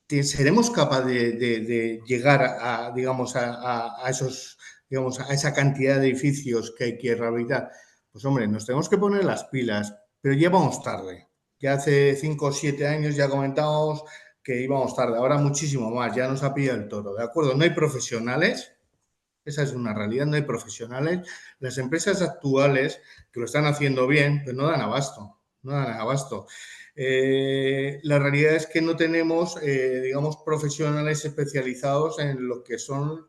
¿seremos capaces de llegar digamos, a esos, digamos, a esa cantidad de edificios que hay que rehabilitar? Pues hombre, nos tenemos que poner las pilas, pero ya vamos tarde. Ya hace 5 o 7 años ya comentábamos que íbamos tarde, ahora muchísimo más, ya nos ha pillado el toro, ¿de acuerdo? No hay profesionales, esa es una realidad, no hay profesionales. Las empresas actuales que lo están haciendo bien, pues no dan abasto, no dan abasto. La realidad es que no tenemos, digamos, profesionales especializados en lo que son,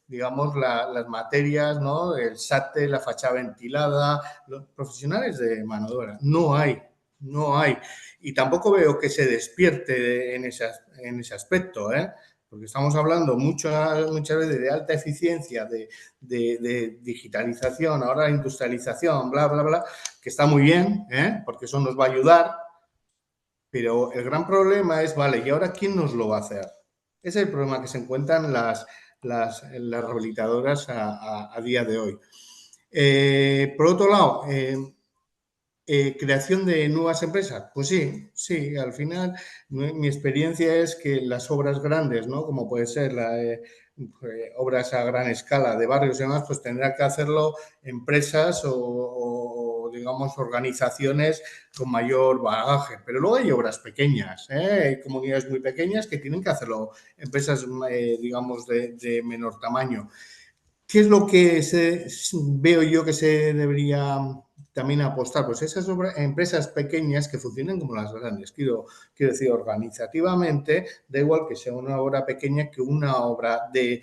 digamos, las materias, ¿no? El SATE, la fachada ventilada, los profesionales de mano de obra. No hay, no hay. Y tampoco veo que se despierte en ese aspecto, ¿eh? Porque estamos hablando muchas veces de alta eficiencia, de digitalización, ahora industrialización, bla, bla, bla, que está muy bien, porque eso nos va a ayudar, pero el gran problema es, vale, ¿y ahora quién nos lo va a hacer? Ese es el problema que se encuentran las rehabilitadoras a día de hoy. Por otro lado, ¿creación de nuevas empresas? Pues sí, al final mi experiencia es que las obras grandes, ¿no? Como puede ser obras a gran escala de barrios y demás, pues tendrá que hacerlo empresas o digamos, organizaciones con mayor bagaje. Pero luego hay obras pequeñas, hay comunidades muy pequeñas que tienen que hacerlo empresas, digamos, de menor tamaño. ¿Qué es lo que veo yo que se debería también apostar? Pues esas empresas pequeñas que funcionen como las grandes. Quiero decir, organizativamente, da igual que sea una obra pequeña que una obra de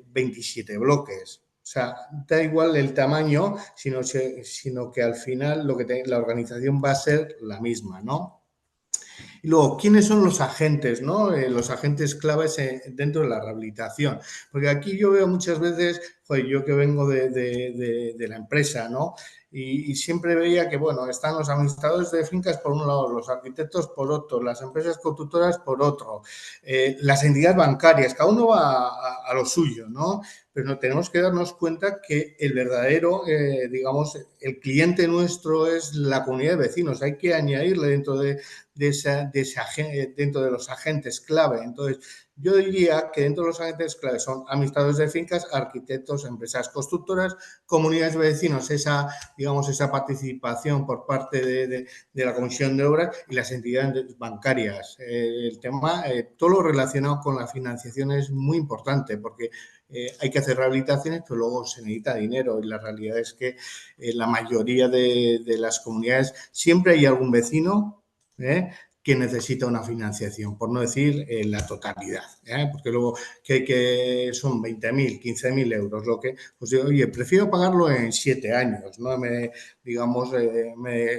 27 bloques. O sea, da igual el tamaño, sino que al final la organización va a ser la misma, ¿no? Y luego, ¿quiénes son los agentes, ¿no? Los agentes claves dentro de la rehabilitación. Porque aquí yo veo muchas veces, joder, yo que vengo de la empresa, ¿no? Y siempre veía que, bueno, están los administradores de fincas por un lado, los arquitectos por otro, las empresas constructoras por otro, las entidades bancarias, cada uno va a lo suyo, ¿no? Pero tenemos que darnos cuenta que el verdadero, digamos, el cliente nuestro es la comunidad de vecinos. Hay que añadirle dentro dentro de los agentes clave. Entonces, yo diría que dentro de los agentes clave son administradores de fincas, arquitectos, empresas constructoras, comunidades de vecinos, esa participación por parte de la Comisión de Obras y las entidades bancarias. El tema, todo lo relacionado con la financiación es muy importante porque hay que hacer rehabilitaciones, pero luego se necesita dinero y la realidad es que la mayoría de las comunidades siempre hay algún vecino que necesita una financiación, por no decir la totalidad, porque luego que son 20.000, 15.000 euros, lo que, pues digo, oye, prefiero pagarlo en 7 años, no me, digamos,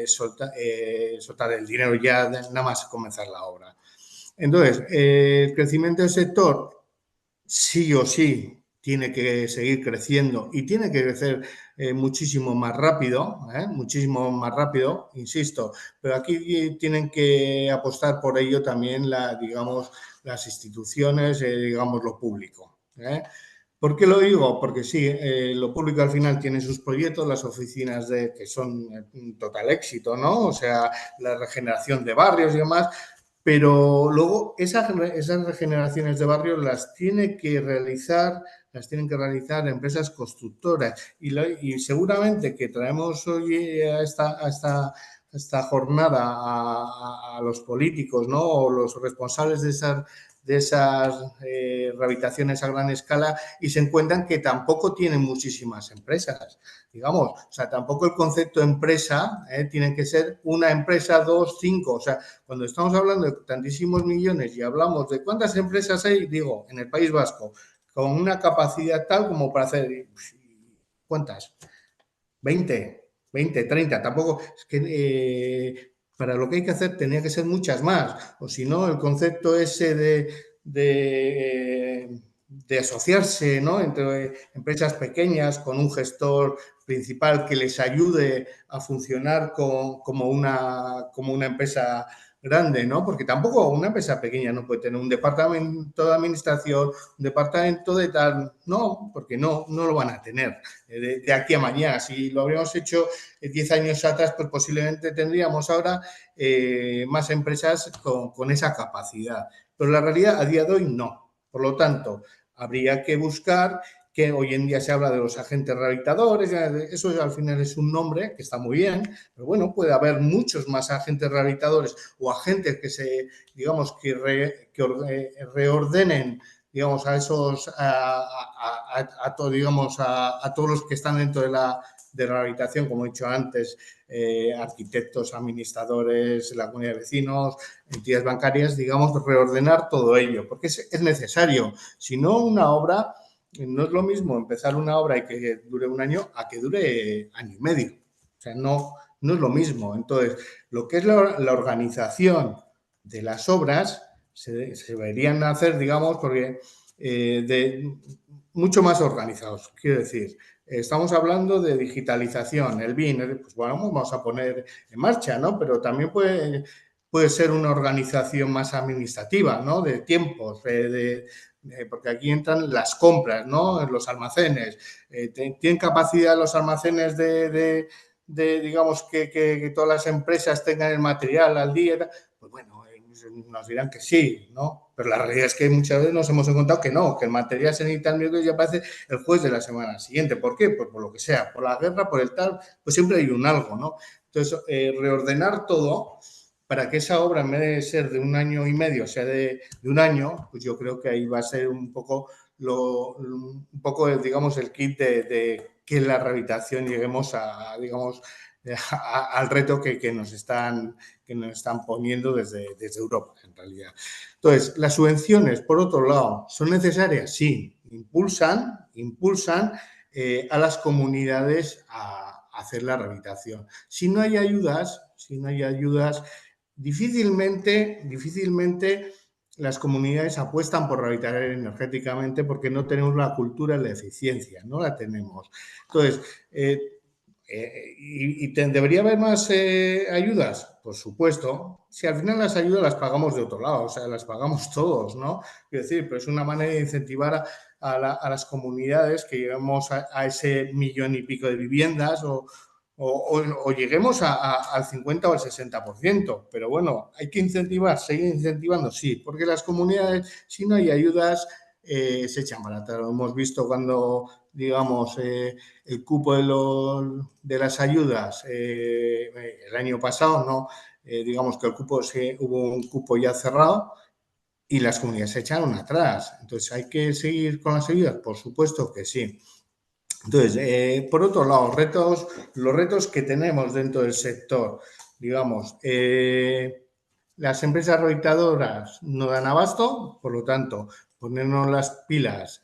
soltar el dinero ya nada más comenzar la obra. Entonces, el crecimiento del sector sí o sí tiene que seguir creciendo y tiene que crecer muchísimo más rápido, insisto, pero aquí tienen que apostar por ello también digamos, las instituciones, digamos, lo público. ¿Por qué lo digo? Porque sí, lo público al final tiene sus proyectos, las oficinas que son un total éxito, ¿no? O sea, la regeneración de barrios y demás, pero luego esas regeneraciones de barrios las tienen que realizar empresas constructoras y seguramente que traemos hoy a esta jornada a los políticos, ¿no? O los responsables de esas rehabilitaciones a gran escala y se encuentran que tampoco tienen muchísimas empresas, digamos, o sea, tampoco el concepto de empresa tiene que ser una empresa, 2, 5, o sea, cuando estamos hablando de tantísimos millones y hablamos de cuántas empresas hay, digo, en el País Vasco, con una capacidad tal como para hacer, ¿cuántas? 20, 30, tampoco, es que para lo que hay que hacer tenía que ser muchas más, o si no, el concepto ese de asociarse, ¿no? Entre empresas pequeñas con un gestor principal que les ayude a funcionar como una empresa grande, ¿no? Porque tampoco una empresa pequeña no puede tener un departamento de administración, un departamento de tal, no, porque no lo van a tener de aquí a mañana. Si lo habríamos hecho 10 años atrás, pues posiblemente tendríamos ahora más empresas con esa capacidad. Pero la realidad a día de hoy no. Por lo tanto, habría que buscar, que hoy en día se habla de los agentes rehabilitadores, eso al final es un nombre que está muy bien, pero bueno, puede haber muchos más agentes rehabilitadores o agentes que digamos, que reordenen, digamos, a todos los que están dentro de la rehabilitación, como he dicho antes, arquitectos, administradores, la comunidad de vecinos, entidades bancarias, digamos, reordenar todo ello, porque es necesario. Si no, una obra, no es lo mismo empezar una obra y que dure un año a que dure año y medio. O sea, no es lo mismo. Entonces, lo que es la organización de las obras se deberían hacer, digamos, porque mucho más organizados. Quiero decir, estamos hablando de digitalización, el BIM, pues bueno, vamos a poner en marcha, ¿no? Pero también puede ser una organización más administrativa, ¿no? De tiempos, porque aquí entran las compras, ¿no? En los almacenes. ¿Tienen capacidad los almacenes digamos, que todas las empresas tengan el material al día? Pues bueno, nos dirán que sí, ¿no? Pero la realidad es que muchas veces nos hemos encontrado que no, que el material se necesita el miércoles y aparece el jueves de la semana siguiente. ¿Por qué? Pues por lo que sea, por la guerra, por el tal, pues siempre hay un algo, ¿no? Entonces, reordenar todo para que esa obra, en vez de ser de un año y medio, sea de un año, pues yo creo que ahí va a ser un poco, digamos, el kit de que la rehabilitación lleguemos digamos, al reto que nos están poniendo desde Europa, en realidad. Entonces, las subvenciones, por otro lado, ¿son necesarias? Sí, impulsan a las comunidades a hacer la rehabilitación. Si no hay ayudas, difícilmente las comunidades apuestan por rehabilitar energéticamente porque no tenemos la cultura de la eficiencia, no la tenemos. Entonces, ¿debería haber más ayudas? Por supuesto. Si al final las ayudas las pagamos de otro lado, o sea, las pagamos todos, ¿no? Quiero decir, pero es una manera de incentivar a las comunidades que lleguemos a ese 1,5 millones de viviendas o lleguemos al 50 o al 60%. Pero bueno, hay que seguir incentivando, sí, porque las comunidades, si no hay ayudas, se echan para atrás. Lo hemos visto cuando, digamos, el cupo de las ayudas el año pasado, ¿no? Digamos que hubo un cupo ya cerrado y las comunidades se echaron atrás. Entonces, ¿hay que seguir con las ayudas? Por supuesto que sí. Entonces, por otro lado, los retos que tenemos dentro del sector, digamos, las empresas rehabilitadoras no dan abasto, por lo tanto, ponernos las pilas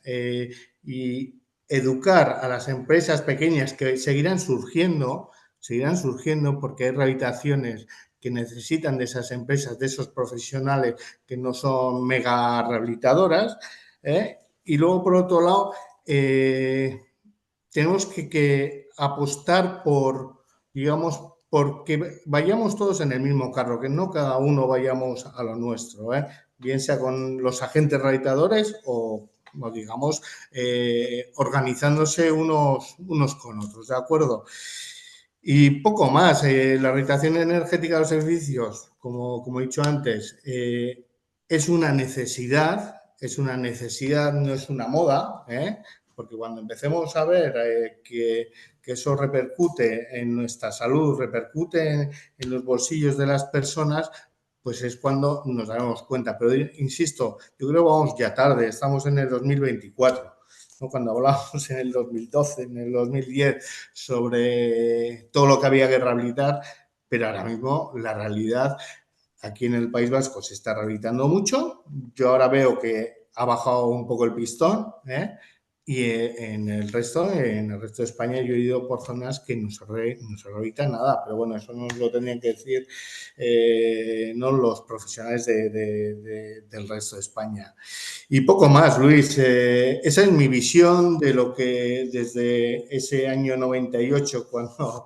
y educar a las empresas pequeñas que seguirán surgiendo porque hay rehabilitaciones que necesitan de esas empresas, de esos profesionales que no son mega rehabilitadoras. Y luego, por otro lado, tenemos que apostar por, digamos, porque vayamos todos en el mismo carro, que no cada uno vayamos a lo nuestro, bien sea con los agentes rehabilitadores o digamos, organizándose unos con otros, ¿de acuerdo? Y poco más, la rehabilitación energética de los edificios, como he dicho antes, es una necesidad, no es una moda, porque cuando empecemos a ver que eso repercute en nuestra salud, repercute en los bolsillos de las personas, pues es cuando nos daremos cuenta. Pero insisto, yo creo que vamos ya tarde, estamos en el 2024. ¿No? Cuando hablábamos en el 2012, en el 2010, sobre todo lo que había que rehabilitar, pero ahora mismo la realidad aquí en el País Vasco se está rehabilitando mucho. Yo ahora veo que ha bajado un poco el pistón, y en el resto de España yo he ido por zonas que no se rehabilita nada, pero bueno, eso nos lo tendrían que decir no los profesionales del resto de España. Y poco más, Luis. Esa es mi visión de lo que desde ese año 98, cuando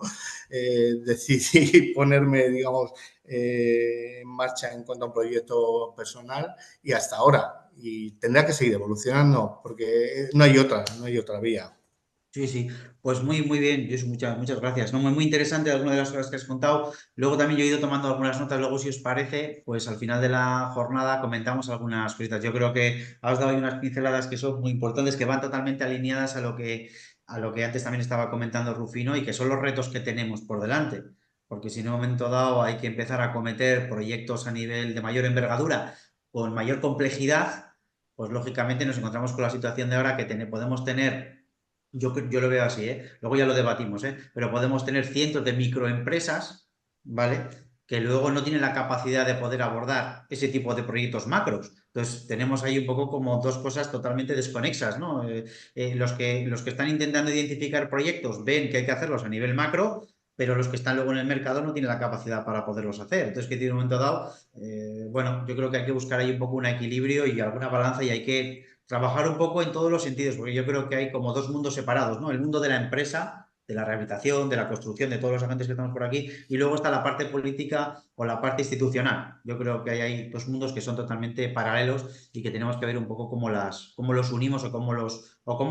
decidí ponerme, digamos, en marcha en cuanto a un proyecto personal, y hasta ahora. Y tendrá que seguir evolucionando porque no hay otra vía. Sí, sí, pues muy bien, Jesús, muchas gracias. No, muy interesante algunas de las cosas que has contado. Luego también yo he ido tomando algunas notas, luego si os parece, pues al final de la jornada comentamos algunas cositas. Yo creo que has dado ahí unas pinceladas que son muy importantes, que van totalmente alineadas a lo que antes también estaba comentando Rufino y que son los retos que tenemos por delante. Porque si en un momento dado hay que empezar a cometer proyectos a nivel de mayor envergadura, con mayor complejidad, pues lógicamente nos encontramos con la situación de ahora que podemos tener. Yo lo veo así, ¿eh? Luego ya lo debatimos, ¿eh? Pero podemos tener cientos de microempresas, ¿vale? Que luego no tienen la capacidad de poder abordar ese tipo de proyectos macros. Entonces, tenemos ahí un poco como dos cosas totalmente desconexas, ¿no? Los que están intentando identificar proyectos ven que hay que hacerlos a nivel macro, pero los que están luego en el mercado no tienen la capacidad para poderlos hacer. Entonces, que tiene un momento dado, bueno, yo creo que hay que buscar ahí un poco un equilibrio y alguna balanza y hay que trabajar un poco en todos los sentidos, porque yo creo que hay como dos mundos separados, ¿no? El mundo de la empresa, de la rehabilitación, de la construcción, de todos los agentes que estamos por aquí, y luego está la parte política o la parte institucional. Yo creo que hay dos mundos que son totalmente paralelos y que tenemos que ver un poco cómo los unimos o cómo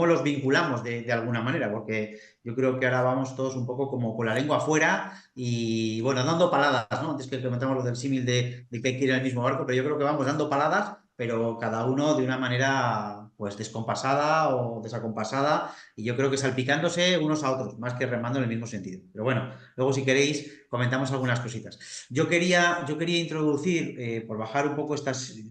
los vinculamos de alguna manera, porque yo creo que ahora vamos todos un poco como con la lengua afuera y, bueno, dando paladas, ¿no? Antes que comentamos lo del símil de que hay que ir en el mismo barco, pero yo creo que vamos dando paladas pero cada uno de una manera pues descompasada o desacompasada y yo creo que salpicándose unos a otros, más que remando en el mismo sentido. Pero bueno, luego si queréis comentamos algunas cositas. Yo quería introducir, por bajar un poco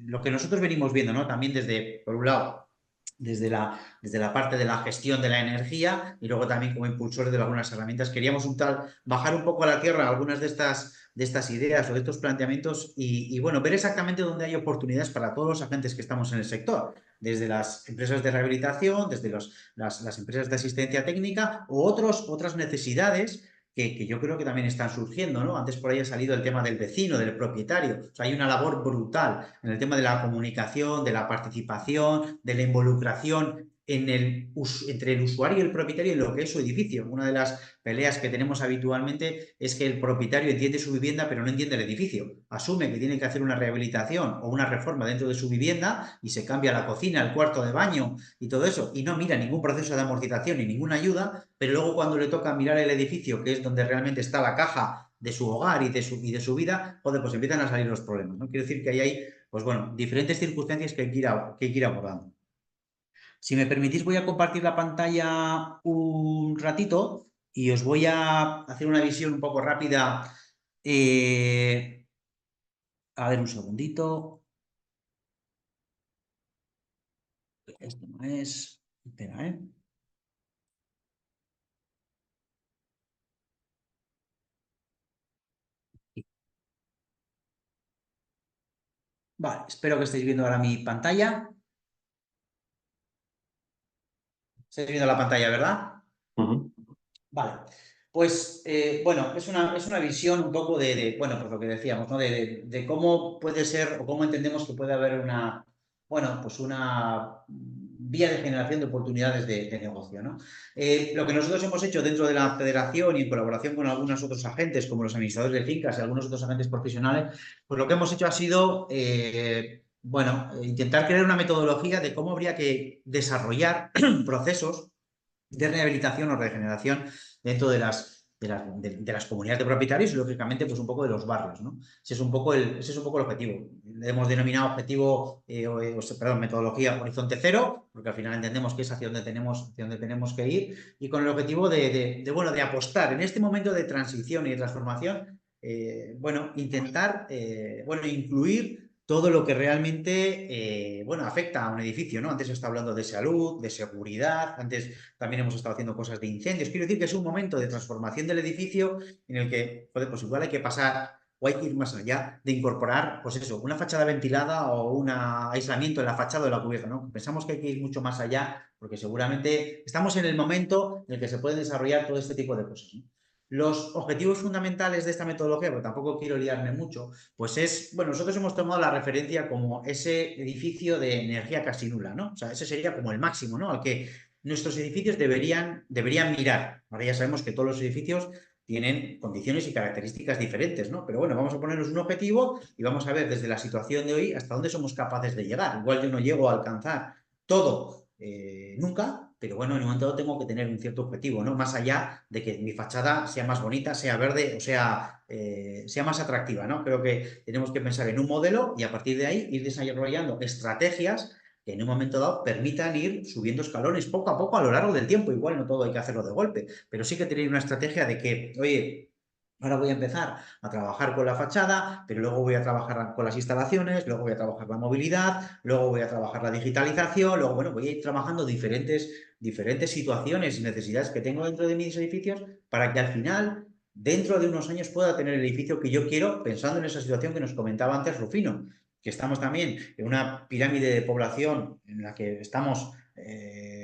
lo que nosotros venimos viendo, ¿no? También desde, por un lado, desde la parte de la gestión de la energía y luego también como impulsores de algunas herramientas. Queríamos bajar un poco a la tierra algunas de estas ideas o de estos planteamientos y, bueno, ver exactamente dónde hay oportunidades para todos los agentes que estamos en el sector, desde las empresas de rehabilitación, desde las empresas de asistencia técnica o otras necesidades que yo creo que también están surgiendo, ¿no? Antes por ahí ha salido el tema del vecino, del propietario. O sea, hay una labor brutal en el tema de la comunicación, de la participación, de la involucración entre el usuario y el propietario en lo que es su edificio. Una de las peleas que tenemos habitualmente es que el propietario entiende su vivienda pero no entiende el edificio. Asume que tiene que hacer una rehabilitación o una reforma dentro de su vivienda y se cambia la cocina, el cuarto de baño y todo eso y no mira ningún proceso de amortización ni ninguna ayuda, pero luego cuando le toca mirar el edificio, que es donde realmente está la caja de su hogar y de su vida, joder, pues empiezan a salir los problemas, ¿no? Quiero decir que ahí hay, pues bueno, diferentes circunstancias que hay que ir abordando. Si me permitís, voy a compartir la pantalla un ratito y os voy a hacer una visión un poco rápida. eh, a ver, un segundito. Esto no es. Espera, ¿eh? Vale, espero que estéis viendo ahora mi pantalla. ¿Estáis viendo la pantalla, verdad? Vale. Pues, bueno, es una visión un poco bueno, pues lo que decíamos, ¿no? De cómo puede ser o cómo entendemos que puede haber bueno, pues una vía de generación de oportunidades de negocio, ¿no? Lo que nosotros hemos hecho dentro de la federación y en colaboración con algunos otros agentes, como los administradores de fincas y algunos otros agentes profesionales, pues lo que hemos hecho ha sido, bueno, intentar crear una metodología de cómo habría que desarrollar procesos de rehabilitación o regeneración dentro de las comunidades de propietarios y, lógicamente, pues un poco de los barrios, ¿no? Ese es un poco el objetivo. Le hemos denominado objetivo, perdón, metodología Horizonte Cero, porque al final entendemos que es hacia donde tenemos que ir, y con el objetivo bueno, de apostar en este momento de transición y de transformación, bueno, intentar, bueno, incluir todo lo que realmente, bueno, afecta a un edificio, ¿no? Antes se está hablando de salud, de seguridad, antes también hemos estado haciendo cosas de incendios. Quiero decir que es un momento de transformación del edificio en el que, joder, pues igual hay que pasar o hay que ir más allá de incorporar, pues eso, una fachada ventilada o un aislamiento en la fachada o la cubierta, ¿no? Pensamos que hay que ir mucho más allá porque seguramente estamos en el momento en el que se pueden desarrollar todo este tipo de cosas, ¿no? Los objetivos fundamentales de esta metodología, pero tampoco quiero liarme mucho, pues es, bueno, nosotros hemos tomado la referencia como ese edificio de energía casi nula, ¿no? O sea, ese sería como el máximo, ¿no? Al que nuestros edificios deberían mirar. Ahora ya sabemos que todos los edificios tienen condiciones y características diferentes, ¿no? Pero bueno, vamos a ponernos un objetivo y vamos a ver desde la situación de hoy hasta dónde somos capaces de llegar. Igual yo no llego a alcanzar todo nunca, pero bueno, en un momento dado tengo que tener un cierto objetivo, ¿no? Más allá de que mi fachada sea más bonita, sea verde o sea más atractiva, ¿no? Creo que tenemos que pensar en un modelo y a partir de ahí ir desarrollando estrategias que en un momento dado permitan ir subiendo escalones poco a poco a lo largo del tiempo. Igual no todo hay que hacerlo de golpe, pero sí que tener una estrategia de que, oye, ahora voy a empezar a trabajar con la fachada, pero luego voy a trabajar con las instalaciones, luego voy a trabajar la movilidad, luego voy a trabajar la digitalización, luego, bueno, voy a ir trabajando diferentes situaciones y necesidades que tengo dentro de mis edificios para que al final, dentro de unos años, pueda tener el edificio que yo quiero, pensando en esa situación que nos comentaba antes Rufino, que estamos también en una pirámide de población en la que estamos,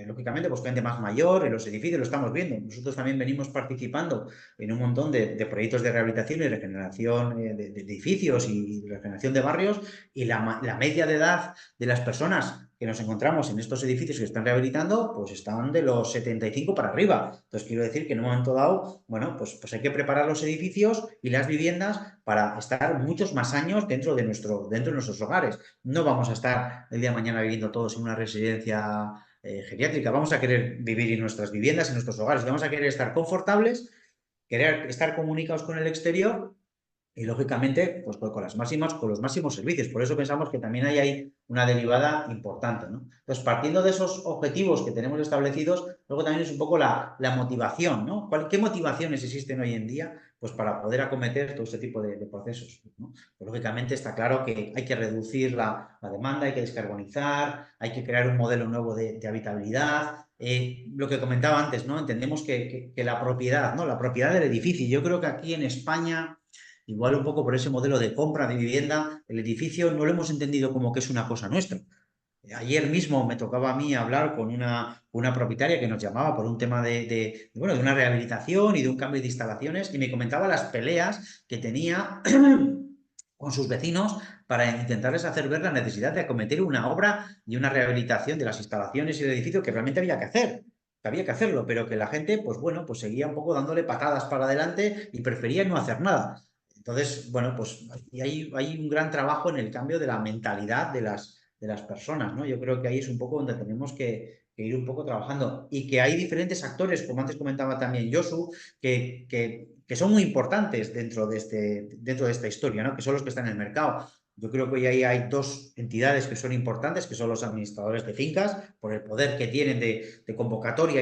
lógicamente, pues gente más mayor, en los edificios lo estamos viendo. Nosotros también venimos participando en un montón de proyectos de rehabilitación y regeneración de edificios y regeneración de barrios, y la media de edad de las personas que nos encontramos en estos edificios que están rehabilitando, pues están de los 75 para arriba. Entonces, quiero decir que en un momento dado, bueno, pues hay que preparar los edificios y las viviendas para estar muchos más años dentro de nuestros hogares. No vamos a estar el día de mañana viviendo todos en una residencia geriátrica. Vamos a querer vivir en nuestras viviendas, en nuestros hogares. Vamos a querer estar confortables, querer estar comunicados con el exterior y, lógicamente, pues con los máximos servicios. Por eso pensamos que también hay una derivada importante, ¿no? Entonces, partiendo de esos objetivos que tenemos establecidos, luego también es un poco la motivación, ¿no? ¿Qué motivaciones existen hoy en día, pues, para poder acometer todo este tipo de procesos, ¿no? Pues, lógicamente, está claro que hay que reducir la demanda, hay que descarbonizar, hay que crear un modelo nuevo de habitabilidad. Lo que comentaba antes, ¿no? Entendemos que la propiedad, ¿no? La propiedad del edificio. Yo creo que aquí en España, igual un poco por ese modelo de compra de vivienda, el edificio no lo hemos entendido como que es una cosa nuestra. Ayer mismo me tocaba a mí hablar con una propietaria que nos llamaba por un tema bueno, de una rehabilitación y de un cambio de instalaciones, y me comentaba las peleas que tenía con sus vecinos para intentarles hacer ver la necesidad de acometer una obra y una rehabilitación de las instalaciones y el edificio que realmente había que hacer. Que había que hacerlo, pero que la gente, pues bueno, pues seguía un poco dándole patadas para adelante y prefería no hacer nada. Entonces, bueno, pues hay un gran trabajo en el cambio de la mentalidad de las personas, ¿no? Yo creo que ahí es un poco donde tenemos que ir un poco trabajando, y que hay diferentes actores, como antes comentaba también Josu, que son muy importantes dentro de esta historia, ¿no? Que son los que están en el mercado. Yo creo que hoy ahí hay dos entidades que son importantes, que son los administradores de fincas, por el poder que tienen de convocatoria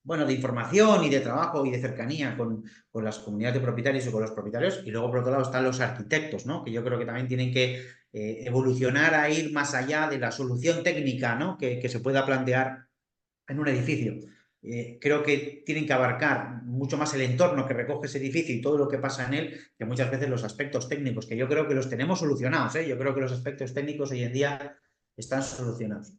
bueno, de información y de trabajo y de cercanía con las comunidades de propietarios y con los propietarios. Y luego, por otro lado, están los arquitectos, ¿no? Que yo creo que también tienen que evolucionar a ir más allá de la solución técnica, ¿no? que se pueda plantear en un edificio. creo que tienen que abarcar mucho más el entorno que recoge ese edificio y todo lo que pasa en él, que muchas veces los aspectos técnicos, que yo creo que los tenemos solucionados, ¿eh? Yo creo que los aspectos técnicos hoy en día están solucionados.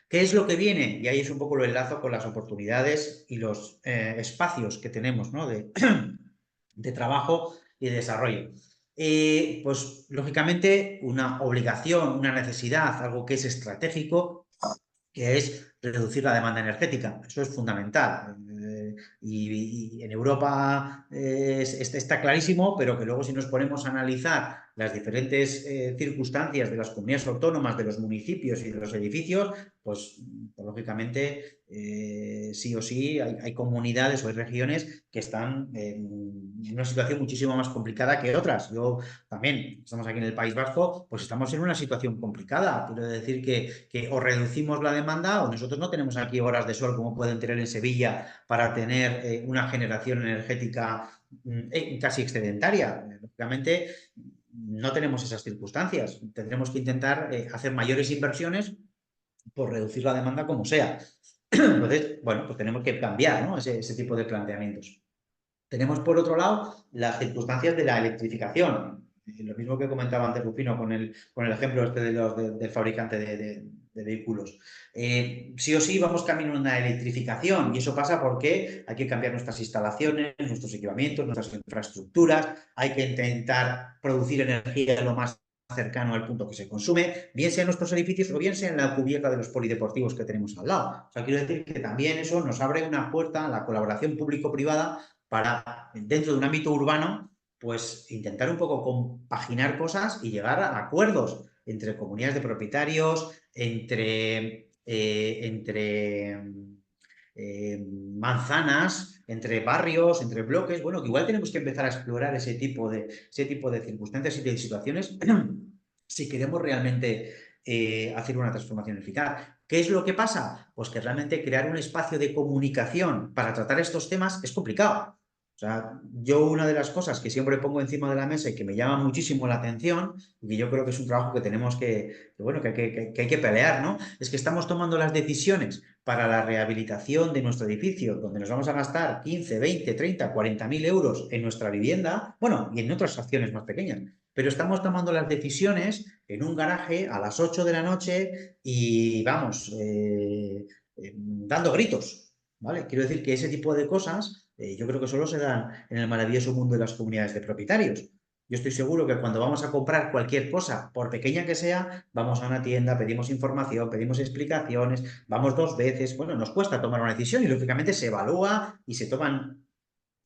¿Qué es lo que viene? Y ahí es un poco lo enlazo con las oportunidades y los espacios que tenemos, ¿no? de trabajo y de desarrollo. Pues lógicamente una obligación, una necesidad, algo que es estratégico, que es reducir la demanda energética. Eso es fundamental. Y en Europa está clarísimo, pero que luego si nos ponemos a analizar las diferentes circunstancias de las comunidades autónomas, de los municipios y de los edificios, pues lógicamente sí o sí hay comunidades o hay regiones que están en una situación muchísimo más complicada que otras. Yo también, estamos aquí en el País Vasco, pues estamos en una situación complicada. Quiero decir que o reducimos la demanda o nosotros no tenemos aquí horas de sol como pueden tener en Sevilla para tener una generación energética casi excedentaria. Lógicamente no tenemos esas circunstancias. Tendremos que intentar hacer mayores inversiones por reducir la demanda como sea. Entonces, bueno, pues tenemos que cambiar, ¿no? ese tipo de planteamientos. Tenemos, por otro lado, las circunstancias de la electrificación. Lo mismo que comentaba antes Rufino con el ejemplo este del fabricante de vehículos. Sí o sí vamos camino a una electrificación y eso pasa porque hay que cambiar nuestras instalaciones, nuestros equipamientos, nuestras infraestructuras, hay que intentar producir energía lo más cercano al punto que se consume, bien sea en nuestros edificios o bien sea en la cubierta de los polideportivos que tenemos al lado. O sea, quiero decir que también eso nos abre una puerta a la colaboración público-privada para, dentro de un ámbito urbano, pues intentar un poco compaginar cosas y llegar a acuerdos entre comunidades de propietarios, entre manzanas, entre barrios, entre bloques. Bueno, que igual tenemos que empezar a explorar ese tipo de circunstancias y de situaciones si queremos realmente hacer una transformación eficaz. ¿Qué es lo que pasa? Pues que realmente crear un espacio de comunicación para tratar estos temas es complicado. O sea, yo una de las cosas que siempre pongo encima de la mesa y que me llama muchísimo la atención, y que yo creo que es un trabajo que tenemos que hay que pelear, ¿no? Es que estamos tomando las decisiones para la rehabilitación de nuestro edificio, donde nos vamos a gastar 15, 20, 30, 40.000 euros en nuestra vivienda, bueno, y en otras acciones más pequeñas, pero estamos tomando las decisiones en un garaje a las 8 de la noche y vamos, dando gritos, ¿vale? Quiero decir que ese tipo de cosas yo creo que solo se dan en el maravilloso mundo de las comunidades de propietarios. Yo estoy seguro que cuando vamos a comprar cualquier cosa, por pequeña que sea, vamos a una tienda, pedimos información, pedimos explicaciones, vamos 2 veces, bueno, nos cuesta tomar una decisión y lógicamente se evalúa y se toman,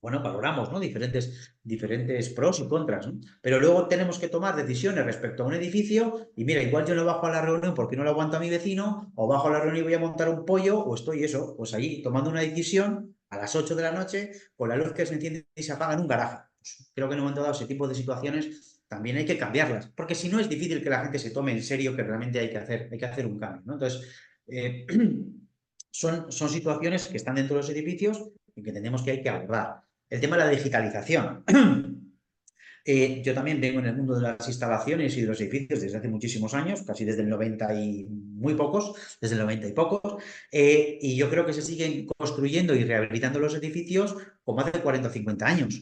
bueno, valoramos, ¿no? Diferentes pros y contras, ¿no? Pero luego tenemos que tomar decisiones respecto a un edificio y mira, igual yo no bajo a la reunión porque no lo aguanto a mi vecino, o bajo a la reunión y voy a montar un pollo, o estoy eso, pues ahí tomando una decisión a las 8 de la noche con la luz que se enciende y se apaga en un garaje. Pues creo que en un momento dado ese tipo de situaciones también hay que cambiarlas, porque si no es difícil que la gente se tome en serio que realmente hay que hacer un cambio, ¿no? Entonces, son situaciones que están dentro de los edificios y que tenemos que hay que abordar. El tema de la digitalización. Yo también vengo en el mundo de las instalaciones y de los edificios desde hace muchísimos años, casi desde el 90 y muy pocos, desde el 90 y pocos, y yo creo que se siguen construyendo y rehabilitando los edificios como hace 40 o 50 años.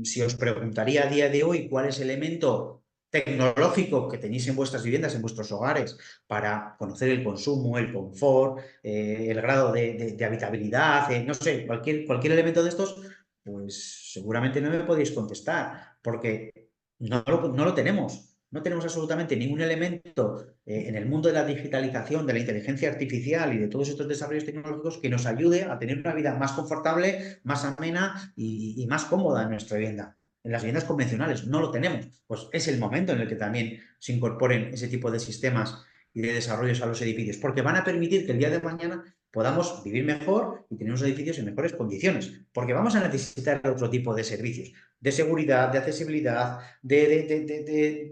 Si os preguntaría a día de hoy cuál es el elemento tecnológico que tenéis en vuestras viviendas, en vuestros hogares, para conocer el consumo, el confort, el grado de habitabilidad, no sé, cualquier elemento de estos, pues seguramente no me podéis contestar, porque no lo tenemos. No tenemos absolutamente ningún elemento en el mundo de la digitalización, de la inteligencia artificial y de todos estos desarrollos tecnológicos que nos ayude a tener una vida más confortable, más amena y más cómoda en nuestra vivienda. En las viviendas convencionales no lo tenemos. Pues es el momento en el que también se incorporen ese tipo de sistemas y de desarrollos a los edificios, porque van a permitir que el día de mañana podamos vivir mejor y tener unos edificios en mejores condiciones, porque vamos a necesitar otro tipo de servicios, de seguridad, de accesibilidad, de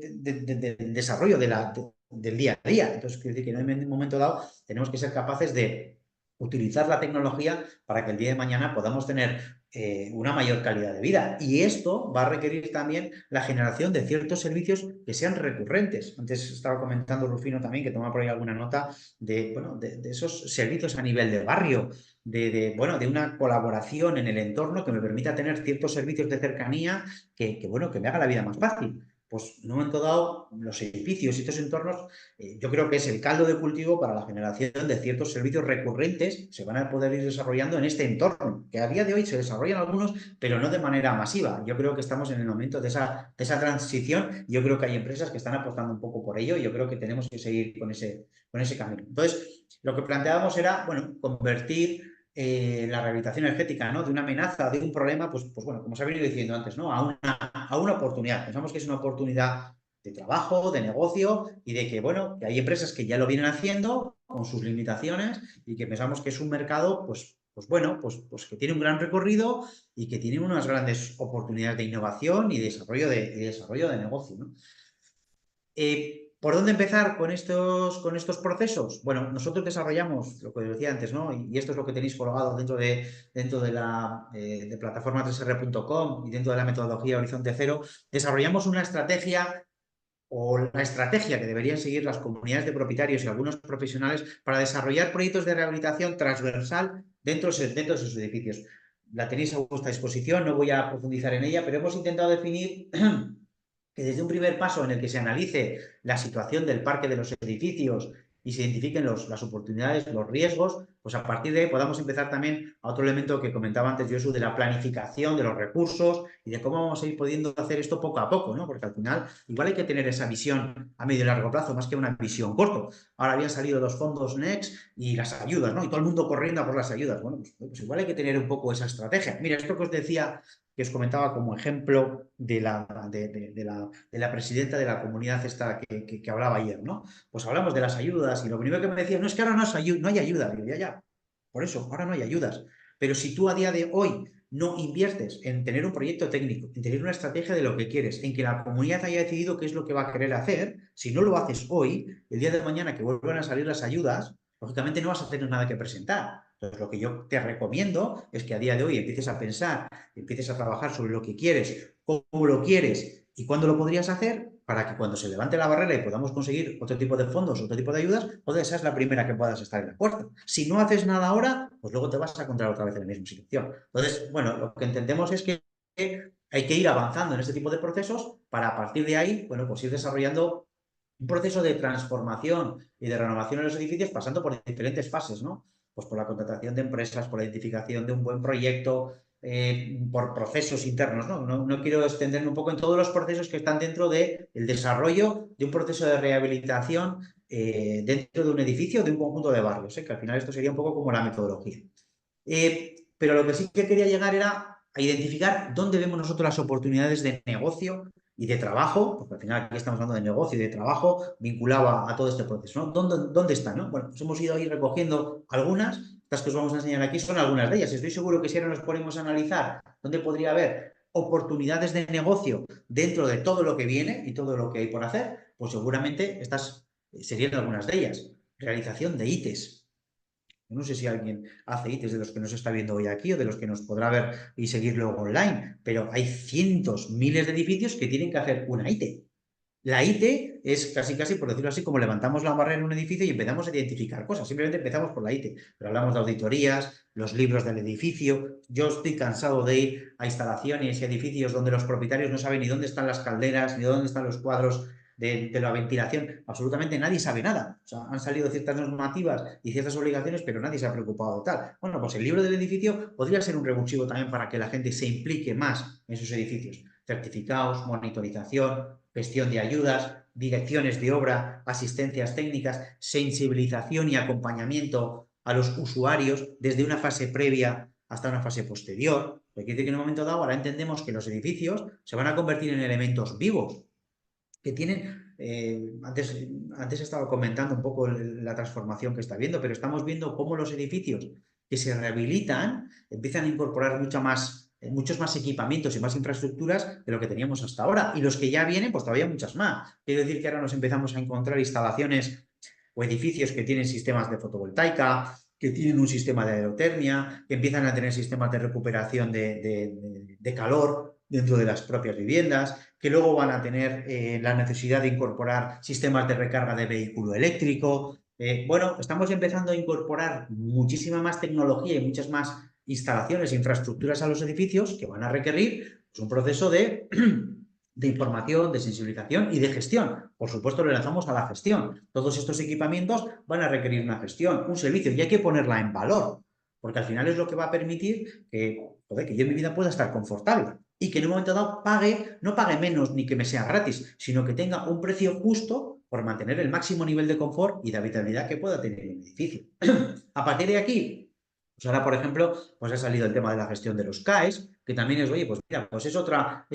desarrollo del día a día. Entonces, quiero decir que en un momento dado tenemos que ser capaces de utilizar la tecnología para que el día de mañana podamos tener una mayor calidad de vida. Y esto va a requerir también la generación de ciertos servicios que sean recurrentes. Antes estaba comentando Rufino también, que toma por ahí alguna nota de esos servicios a nivel de barrio, de una colaboración en el entorno que me permita tener ciertos servicios de cercanía que me haga la vida más fácil. Pues en un momento dado, los edificios y estos entornos, yo creo que es el caldo de cultivo para la generación de ciertos servicios recurrentes que se van a poder ir desarrollando en este entorno, que a día de hoy se desarrollan algunos, pero no de manera masiva. Yo creo que estamos en el momento de esa transición. Yo creo que hay empresas que están apostando un poco por ello y yo creo que tenemos que seguir con ese camino. Entonces, lo que planteábamos era, convertir la rehabilitación energética, ¿no?, de una amenaza, de un problema, pues como se ha venido diciendo antes, ¿no?, a una oportunidad. Pensamos que es una oportunidad de trabajo, de negocio y de que, que hay empresas que ya lo vienen haciendo con sus limitaciones y que pensamos que es un mercado, pues que tiene un gran recorrido y que tiene unas grandes oportunidades de innovación y desarrollo de negocio, ¿no? ¿Por dónde empezar con estos procesos? Bueno, nosotros desarrollamos, lo que decía antes, ¿no?, y esto es lo que tenéis colgado dentro de la de plataforma 3R.com y dentro de la metodología Horizonte Cero, desarrollamos una estrategia o la estrategia que deberían seguir las comunidades de propietarios y algunos profesionales para desarrollar proyectos de rehabilitación transversal dentro de sus edificios. La tenéis a vuestra disposición, no voy a profundizar en ella, pero hemos intentado definir que desde un primer paso en el que se analice la situación del parque de los edificios y se identifiquen las oportunidades, los riesgos, pues a partir de ahí podamos empezar también a otro elemento que comentaba antes Josu, de la planificación de los recursos y de cómo vamos a ir pudiendo hacer esto poco a poco, ¿no? Porque al final igual hay que tener esa visión a medio y largo plazo más que una visión corto. Ahora habían salido los fondos Next y las ayudas, ¿no? Y todo el mundo corriendo a por las ayudas. Bueno, pues igual hay que tener un poco esa estrategia. Mira, esto que os decía, que os comentaba como ejemplo de la presidenta de la comunidad esta que hablaba ayer, ¿no? Pues hablamos de las ayudas y lo primero que me decía, no, es que ahora no hay ayuda. Digo, ya, por eso, ahora no hay ayudas. Pero si tú a día de hoy no inviertes en tener un proyecto técnico, en tener una estrategia de lo que quieres, en que la comunidad haya decidido qué es lo que va a querer hacer, si no lo haces hoy, el día de mañana que vuelvan a salir las ayudas, lógicamente no vas a tener nada que presentar. Entonces, lo que yo te recomiendo es que a día de hoy empieces a pensar, empieces a trabajar sobre lo que quieres, cómo lo quieres y cuándo lo podrías hacer, para que cuando se levante la barrera y podamos conseguir otro tipo de fondos, otro tipo de ayudas, pues esa es la primera que puedas estar en la puerta. Si no haces nada ahora, pues luego te vas a encontrar otra vez en la misma situación. Entonces, lo que entendemos es que hay que ir avanzando en este tipo de procesos para a partir de ahí, pues ir desarrollando un proceso de transformación y de renovación en los edificios pasando por diferentes fases, ¿no? Pues por la contratación de empresas, por la identificación de un buen proyecto, por procesos internos, ¿no? No quiero extenderme un poco en todos los procesos que están dentro del desarrollo de un proceso de rehabilitación dentro de un edificio, de un conjunto de barrios, que al final esto sería un poco como la metodología. Pero lo que sí que quería llegar era a identificar dónde vemos nosotros las oportunidades de negocio y de trabajo, porque al final aquí estamos hablando de negocio y de trabajo vinculado a todo este proceso, ¿no? ¿Dónde están, no? Bueno, pues hemos ido ahí recogiendo algunas. Estas que os vamos a enseñar aquí son algunas de ellas. Estoy seguro que si ahora nos ponemos a analizar dónde podría haber oportunidades de negocio dentro de todo lo que viene y todo lo que hay por hacer, pues seguramente estas serían algunas de ellas. Realización de ITES. No sé si alguien hace ITES de los que nos está viendo hoy aquí o de los que nos podrá ver y seguir luego online, pero hay cientos, miles de edificios que tienen que hacer una ITE. La ITE es casi, por decirlo así, como levantamos la barrera en un edificio y empezamos a identificar cosas. Simplemente empezamos por la ITE, pero hablamos de auditorías, los libros del edificio. Yo estoy cansado de ir a instalaciones y edificios donde los propietarios no saben ni dónde están las calderas, ni dónde están los cuadros de la ventilación. Absolutamente nadie sabe nada. O sea, han salido ciertas normativas y ciertas obligaciones, pero nadie se ha preocupado de tal. Bueno, pues el libro del edificio podría ser un revulsivo también para que la gente se implique más en sus edificios. Certificados, monitorización, gestión de ayudas, direcciones de obra, asistencias técnicas, sensibilización y acompañamiento a los usuarios desde una fase previa hasta una fase posterior. Quiere decir que en un momento dado ahora entendemos que los edificios se van a convertir en elementos vivos que tienen, antes estaba comentando un poco la transformación que está viendo, pero estamos viendo cómo los edificios que se rehabilitan empiezan a incorporar muchos más equipamientos y más infraestructuras de lo que teníamos hasta ahora, y los que ya vienen, pues todavía muchas más. Quiero decir que ahora nos empezamos a encontrar instalaciones o edificios que tienen sistemas de fotovoltaica, que tienen un sistema de aerotermia, que empiezan a tener sistemas de recuperación de calor dentro de las propias viviendas, que luego van a tener la necesidad de incorporar sistemas de recarga de vehículo eléctrico. Bueno, estamos empezando a incorporar muchísima más tecnología y muchas más instalaciones e infraestructuras a los edificios que van a requerir pues, un proceso de información, de sensibilización y de gestión. Por supuesto, le lanzamos a la gestión. Todos estos equipamientos van a requerir una gestión, un servicio, y hay que ponerla en valor, porque al final es lo que va a permitir que, joder, que yo en mi vida pueda estar confortable y que en un momento dado no pague menos ni que me sea gratis, sino que tenga un precio justo por mantener el máximo nivel de confort y de habitabilidad que pueda tener el edificio. A partir de aquí, pues ahora, por ejemplo, pues ha salido el tema de la gestión de los CAEs, que también es, oye, pues mira, pues es otra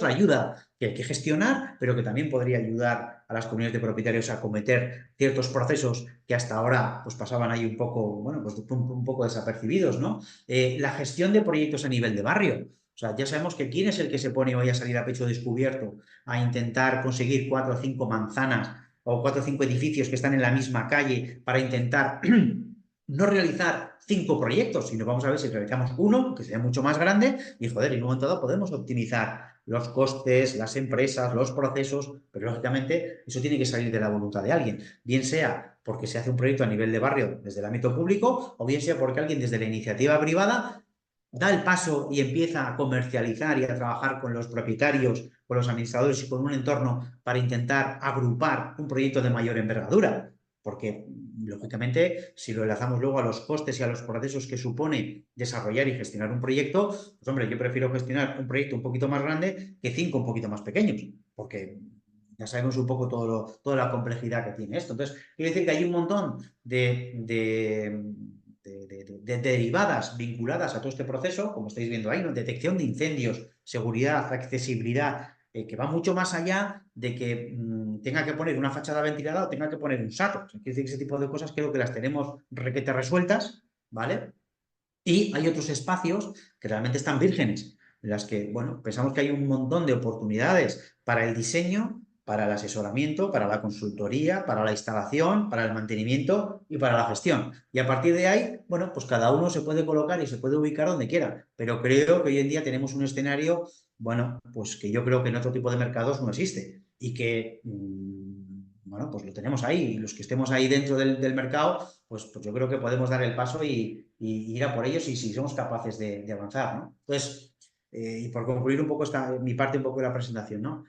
ayuda que hay que gestionar, pero que también podría ayudar a las comunidades de propietarios a acometer ciertos procesos que hasta ahora pues pasaban ahí un poco, bueno, pues un poco desapercibidos, ¿no? La gestión de proyectos a nivel de barrio. O sea, ya sabemos que quién es el que se pone hoy a salir a pecho descubierto a intentar conseguir 4 o 5 manzanas o 4 o 5 edificios que están en la misma calle para intentar no realizar 5 proyectos, sino vamos a ver si realizamos uno, que sea mucho más grande, y joder, en un momento dado podemos optimizar los costes, las empresas, los procesos, pero lógicamente eso tiene que salir de la voluntad de alguien, bien sea porque se hace un proyecto a nivel de barrio desde el ámbito público, o bien sea porque alguien desde la iniciativa privada da el paso y empieza a comercializar y a trabajar con los propietarios, con los administradores y con un entorno para intentar agrupar un proyecto de mayor envergadura. Porque, lógicamente, si lo enlazamos luego a los costes y a los procesos que supone desarrollar y gestionar un proyecto, pues hombre, yo prefiero gestionar un proyecto un poquito más grande que 5 un poquito más pequeños, porque ya sabemos un poco toda la complejidad que tiene esto. Entonces, quiero decir que hay un montón de derivadas vinculadas a todo este proceso, como estáis viendo ahí, ¿no? Detección de incendios, seguridad, accesibilidad, que va mucho más allá de que tenga que poner una fachada ventilada o tenga que poner un SATO. O sea, quiere decir que ese tipo de cosas creo que las tenemos requete resueltas, ¿vale? Y hay otros espacios que realmente están vírgenes, en las que, bueno, pensamos que hay un montón de oportunidades para el diseño, para el asesoramiento, para la consultoría, para la instalación, para el mantenimiento y para la gestión. Y a partir de ahí, bueno, pues cada uno se puede colocar y se puede ubicar donde quiera. Pero creo que hoy en día tenemos un escenario, bueno, pues que yo creo que en otro tipo de mercados no existe y que, bueno, pues lo tenemos ahí. Y los que estemos ahí dentro del mercado, pues yo creo que podemos dar el paso y ir a por ellos y si somos capaces de avanzar, ¿no? Entonces, y por concluir un poco mi parte un poco de la presentación, ¿no?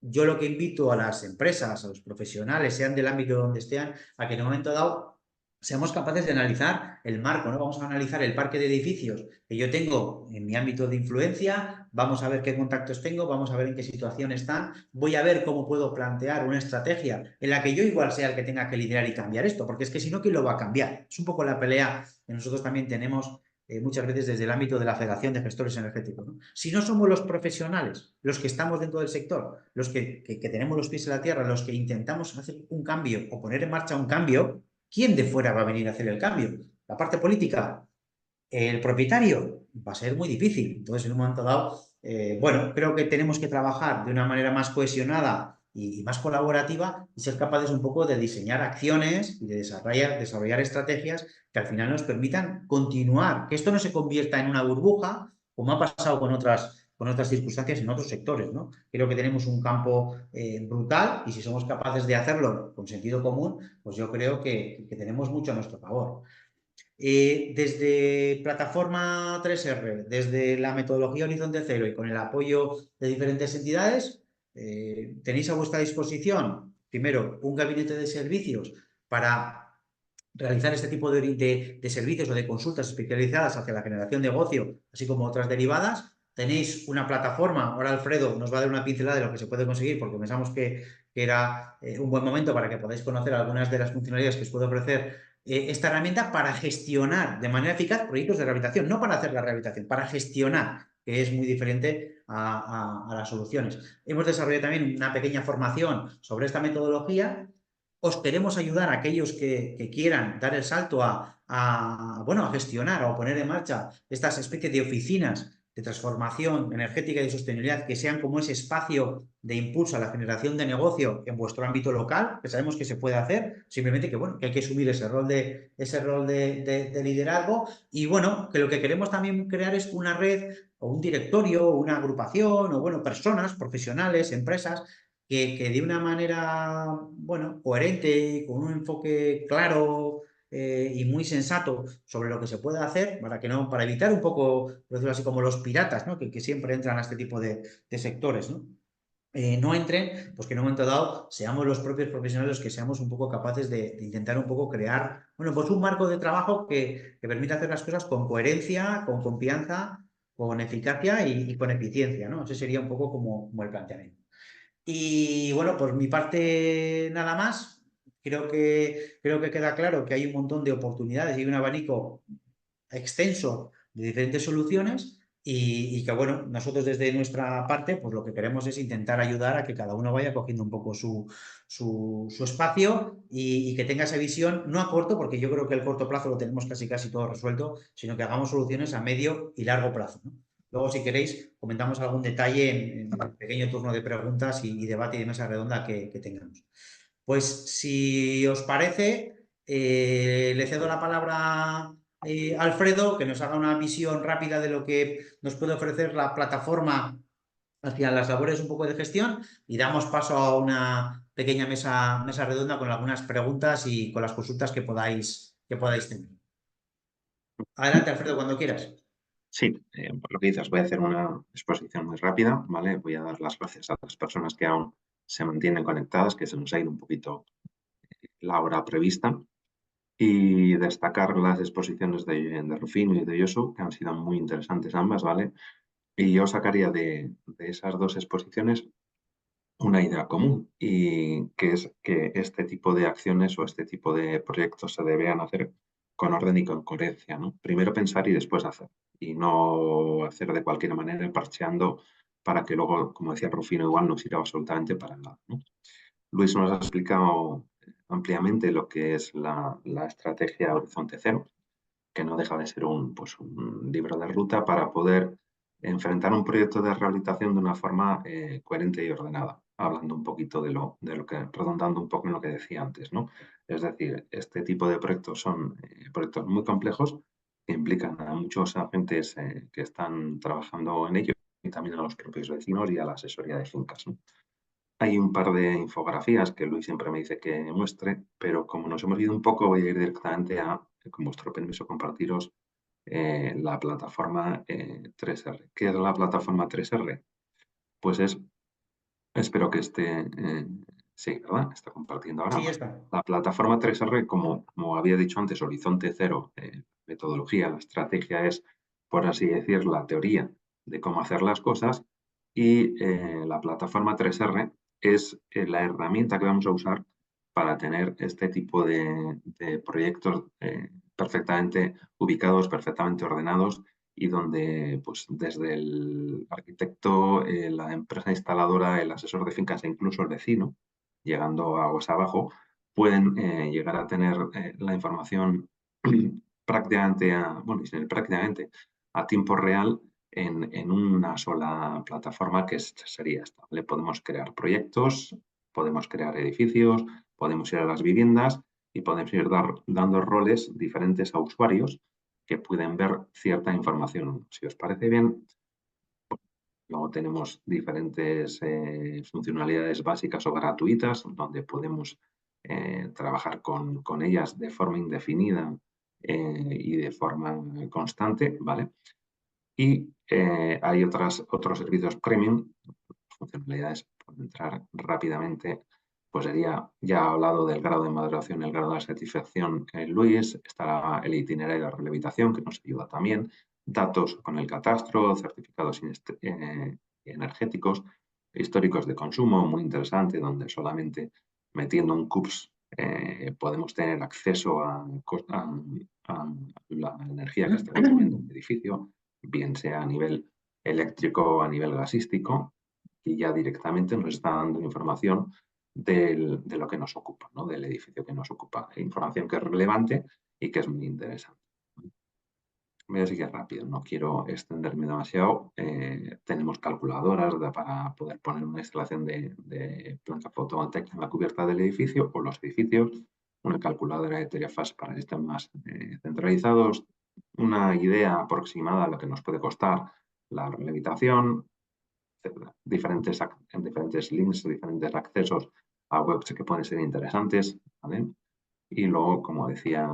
Yo lo que invito a las empresas, a los profesionales, sean del ámbito donde estén, a que en un momento dado seamos capaces de analizar el marco, ¿no? Vamos a analizar el parque de edificios que yo tengo en mi ámbito de influencia, vamos a ver qué contactos tengo, vamos a ver en qué situación están, voy a ver cómo puedo plantear una estrategia en la que yo igual sea el que tenga que liderar y cambiar esto, porque es que si no, ¿quién lo va a cambiar? Es un poco la pelea que nosotros también tenemos muchas veces desde el ámbito de la Federación de Gestores Energéticos, ¿no? Si no somos los profesionales, los que estamos dentro del sector, los que tenemos los pies en la tierra, los que intentamos hacer un cambio o poner en marcha un cambio, ¿quién de fuera va a venir a hacer el cambio? La parte política, el propietario, va a ser muy difícil. Entonces, en un momento dado, bueno, creo que tenemos que trabajar de una manera más cohesionada y más colaborativa y ser capaces un poco de diseñar acciones y de desarrollar estrategias que al final nos permitan continuar, que esto no se convierta en una burbuja, como ha pasado con otras circunstancias en otros sectores, ¿no? Creo que tenemos un campo brutal y si somos capaces de hacerlo con sentido común, pues yo creo que tenemos mucho a nuestro favor. Desde Plataforma 3R, desde la metodología Horizonte Cero y con el apoyo de diferentes entidades, tenéis a vuestra disposición, primero, un gabinete de servicios para realizar este tipo de servicios o de consultas especializadas hacia la generación de negocio, así como otras derivadas. Tenéis una plataforma, ahora Alfredo nos va a dar una pincelada de lo que se puede conseguir, porque pensamos que era un buen momento para que podáis conocer algunas de las funcionalidades que os puede ofrecer esta herramienta para gestionar de manera eficaz proyectos de rehabilitación, no para hacer la rehabilitación, para gestionar, que es muy diferente a las soluciones. Hemos desarrollado también una pequeña formación sobre esta metodología. Os queremos ayudar a aquellos que quieran dar el salto bueno, a gestionar o poner en marcha estas especies de oficinas transformación energética y de sostenibilidad, que sean como ese espacio de impulso a la generación de negocio en vuestro ámbito local, que sabemos que se puede hacer, simplemente que, bueno, que hay que asumir ese rol de liderazgo y, bueno, que lo que queremos también crear es una red o un directorio, o una agrupación o, bueno, personas, profesionales, empresas, que de una manera, bueno, coherente y con un enfoque claro y muy sensato sobre lo que se puede hacer para evitar un poco, por decirlo así, como los piratas, ¿no? Que siempre entran a este tipo de sectores, ¿no? No entren, pues que en un momento dado seamos los propios profesionales los que seamos un poco capaces de intentar un poco crear, bueno, pues un marco de trabajo que permita hacer las cosas con coherencia, con confianza, con eficacia y con eficiencia, ¿no? Ese sería un poco como el planteamiento. Y bueno, por mi parte nada más. Creo que queda claro que hay un montón de oportunidades y un abanico extenso de diferentes soluciones y que bueno, nosotros desde nuestra parte pues lo que queremos es intentar ayudar a que cada uno vaya cogiendo un poco su espacio y que tenga esa visión, no a corto, porque yo creo que el corto plazo lo tenemos casi todo resuelto, sino que hagamos soluciones a medio y largo plazo, ¿no? Luego, si queréis, comentamos algún detalle en el pequeño turno de preguntas y debate y de mesa redonda que tengamos. Pues si os parece, le cedo la palabra a Alfredo, que nos haga una visión rápida de lo que nos puede ofrecer la plataforma hacia las labores un poco de gestión y damos paso a una pequeña mesa redonda con algunas preguntas y con las consultas que podáis tener. Adelante, Alfredo, cuando quieras. Sí, por lo que dices, voy a hacer una exposición muy rápida, ¿vale? Voy a dar las gracias a las personas que aún se mantienen conectadas, que se nos ha ido un poquito la hora prevista, y destacar las exposiciones de Rufino y de Yosu, que han sido muy interesantes ambas, ¿vale? Y yo sacaría de esas dos exposiciones una idea común, y que es que este tipo de acciones o este tipo de proyectos se deberían hacer con orden y con coherencia, ¿no? Primero pensar y después hacer, y no hacer de cualquier manera parcheando para que luego, como decía Rufino, igual no sirva absolutamente para nada, ¿no? Luis nos ha explicado ampliamente lo que es la estrategia Horizonte Cero, que no deja de ser pues un libro de ruta para poder enfrentar un proyecto de rehabilitación de una forma coherente y ordenada, hablando un poquito de lo que, redondando un poco en lo que decía antes, ¿no? Es decir, este tipo de proyectos son proyectos muy complejos que implican a muchos agentes que están trabajando en ello y también a los propios vecinos y a la asesoría de fincas, ¿no? Hay un par de infografías que Luis siempre me dice que muestre, pero como nos hemos ido un poco, voy a ir directamente a, con vuestro permiso, compartiros la plataforma 3R. ¿Qué es la plataforma 3R? Pues espero que esté, sí, ¿verdad? Está compartiendo ahora. Sí, ya está. La plataforma 3R, como había dicho antes, Horizonte Cero, metodología, la estrategia es, por así decir, la teoría de cómo hacer las cosas, y la plataforma 3R es la herramienta que vamos a usar para tener este tipo de proyectos perfectamente ubicados, perfectamente ordenados, y donde pues desde el arquitecto, la empresa instaladora, el asesor de fincas e incluso el vecino, llegando aguas abajo, pueden llegar a tener la información prácticamente, a tiempo real en una sola plataforma, que sería esta. Le podemos crear proyectos, podemos crear edificios, podemos ir a las viviendas y podemos ir dando roles diferentes a usuarios que pueden ver cierta información. Si os parece bien, luego tenemos diferentes funcionalidades básicas o gratuitas donde podemos trabajar con ellas de forma indefinida y de forma constante, ¿vale? Y hay otros servicios premium, funcionalidades, por entrar rápidamente, pues sería, ya ha hablado del grado de maduración, el grado de satisfacción, Luis, estará el itinerario de rehabilitación, que nos ayuda también, datos con el catastro, certificados energéticos, históricos de consumo, muy interesante, donde solamente metiendo un CUPS podemos tener acceso a la energía que está consumiendo el edificio, bien sea a nivel eléctrico o a nivel gasístico, y ya directamente nos está dando información de lo que nos ocupa, ¿no? Del edificio que nos ocupa. Información que es relevante y que es muy interesante. voy a seguir rápido, no quiero extenderme demasiado. Tenemos calculadoras para poder poner una instalación de placa fotovoltaica en la cubierta del edificio o los edificios, una calculadora de teoría-fase para sistemas centralizados, una idea aproximada de lo que nos puede costar la levitación, etcétera. Diferentes links, diferentes accesos a webs que pueden ser interesantes, ¿vale? Y luego, como decía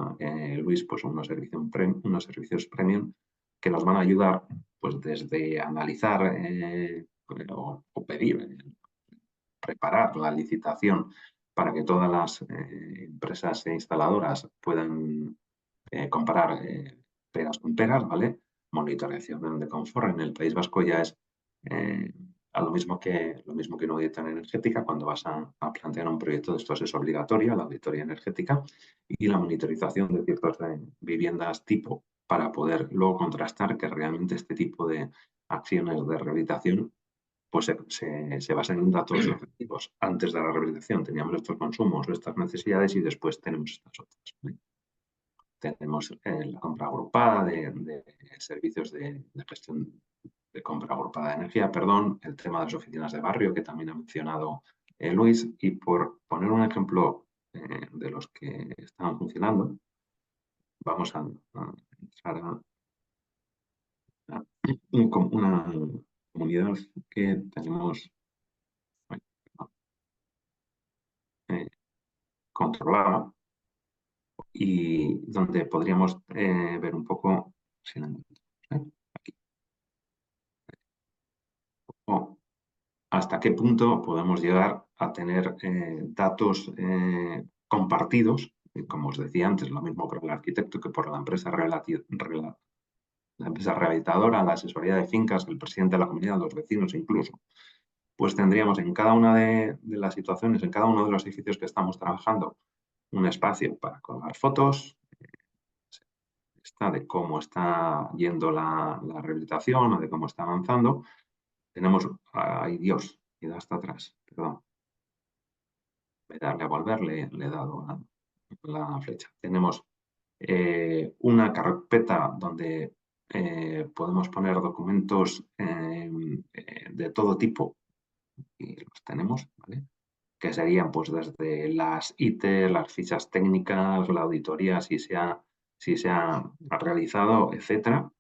Luis, pues unos servicios premium que nos van a ayudar pues desde analizar o pedir, preparar la licitación para que todas las empresas e instaladoras puedan comparar pegas con pegas, ¿vale? Monitorización de confort en el País Vasco ya es lo mismo que una auditoría energética. Cuando vas a plantear un proyecto de estos es obligatoria la auditoría energética y la monitorización de ciertas viviendas tipo para poder luego contrastar que realmente este tipo de acciones de rehabilitación pues se basan en datos objetivos. Antes de la rehabilitación teníamos estos consumos, estas necesidades y después tenemos estas otras, ¿vale? Tenemos la compra agrupada de servicios de gestión de compra agrupada de energía, perdón, el tema de las oficinas de barrio que también ha mencionado Luis, y por poner un ejemplo de los que están funcionando, vamos a entrar a una comunidad que tenemos controlada y donde podríamos ver un poco aquí, o hasta qué punto podemos llegar a tener datos compartidos, como os decía antes, lo mismo por el arquitecto que por la empresa rehabilitadora, la asesoría de fincas, el presidente de la comunidad, los vecinos incluso. Pues tendríamos en cada una de las situaciones, en cada uno de los edificios que estamos trabajando, un espacio para colgar fotos, de cómo está yendo la rehabilitación o de cómo está avanzando. Tenemos, ay Dios, he ido hasta atrás, perdón. Voy a darle a volver, le he dado la flecha. Tenemos una carpeta donde podemos poner documentos de todo tipo y los tenemos, ¿vale? Que serían pues desde las IT, las fichas técnicas, la auditoría, si se ha realizado, etcétera,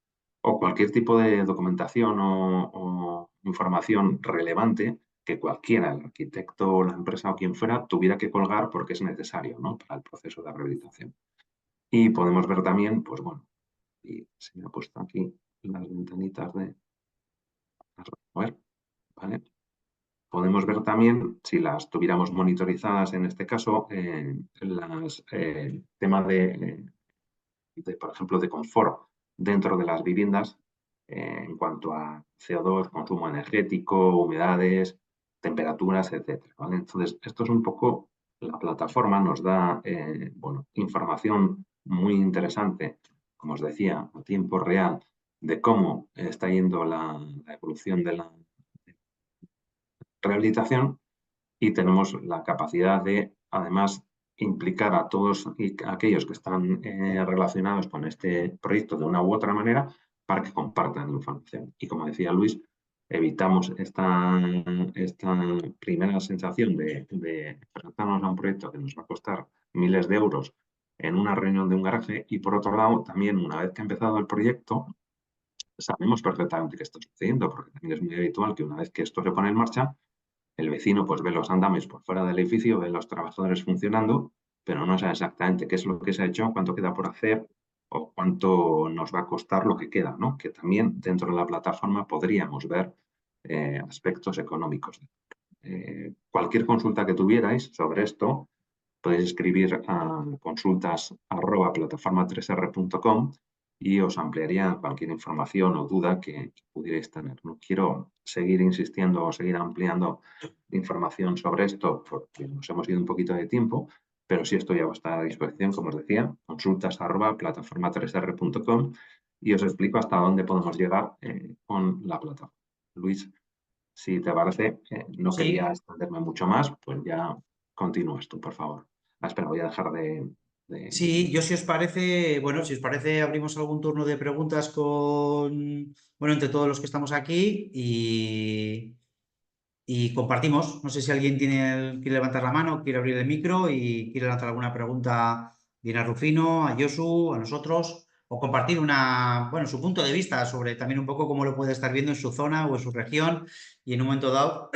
o cualquier tipo de documentación o información relevante que cualquiera, el arquitecto o la empresa o quien fuera, tuviera que colgar porque es necesario, ¿no? Para el proceso de rehabilitación. Y podemos ver también, pues bueno, y se me ha puesto aquí las ventanitas de... A ver, ¿vale? Podemos ver también, si las tuviéramos monitorizadas en este caso, temas por ejemplo, de confort dentro de las viviendas en cuanto a CO2, consumo energético, humedades, temperaturas, etc. ¿Vale? Entonces, esto es un poco, la plataforma nos da bueno, información muy interesante, como os decía, a tiempo real, de cómo está yendo la evolución de la rehabilitación y tenemos la capacidad de, además, implicar a todos aquellos que están relacionados con este proyecto de una u otra manera para que compartan información. Y como decía Luis, evitamos esta primera sensación de presentarnos a un proyecto que nos va a costar miles de euros en una reunión de un garaje y, por otro lado, también una vez que ha empezado el proyecto, sabemos perfectamente qué está sucediendo, porque también es muy habitual que una vez que esto se pone en marcha, el vecino pues ve los andames por fuera del edificio, ve los trabajadores funcionando, pero no sabe exactamente qué es lo que se ha hecho, cuánto queda por hacer o cuánto nos va a costar lo que queda, ¿no? Que también dentro de la plataforma podríamos ver aspectos económicos. Cualquier consulta que tuvierais sobre esto, podéis escribir a consultas@plataforma3r.com y os ampliaría cualquier información o duda que pudierais tener. No quiero seguir insistiendo o seguir ampliando información sobre esto porque nos hemos ido un poquito de tiempo, pero sí estoy a vuestra disposición, como os decía, consultas@plataforma3r.com y os explico hasta dónde podemos llegar con la plataforma. Luis, si te parece, no quería extenderme mucho más, pues ya continúas tú, por favor. Espera, voy a dejar de Sí, yo si os parece, bueno, si os parece, abrimos algún turno de preguntas entre todos los que estamos aquí y compartimos. No sé si alguien quiere levantar la mano, quiere abrir el micro y quiere lanzar alguna pregunta bien a Rufino, a Josu, a nosotros, o compartir su punto de vista sobre también un poco cómo lo puede estar viendo en su zona o en su región y en un momento dado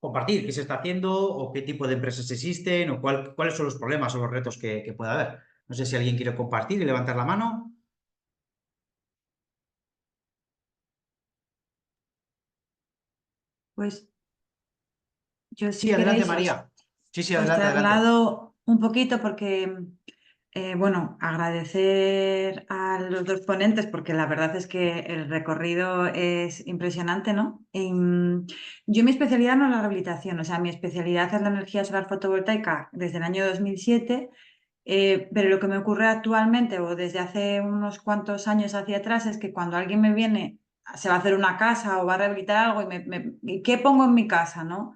compartir qué se está haciendo o qué tipo de empresas existen o cuáles son los problemas o los retos que pueda haber. No sé si alguien quiere compartir y levantar la mano. Pues yo, Sí, si adelante, queréis, María. Sí, os adelante, adelante. traslado un poquito porque, bueno, agradecer a los dos ponentes porque la verdad es que el recorrido es impresionante, ¿no? Yo mi especialidad no es la rehabilitación, o sea, mi especialidad es la energía solar fotovoltaica desde el año 2007. Pero lo que me ocurre actualmente o desde hace unos cuantos años hacia atrás es que cuando alguien me viene, se va a hacer una casa o va a rehabilitar algo y ¿qué pongo en mi casa, no?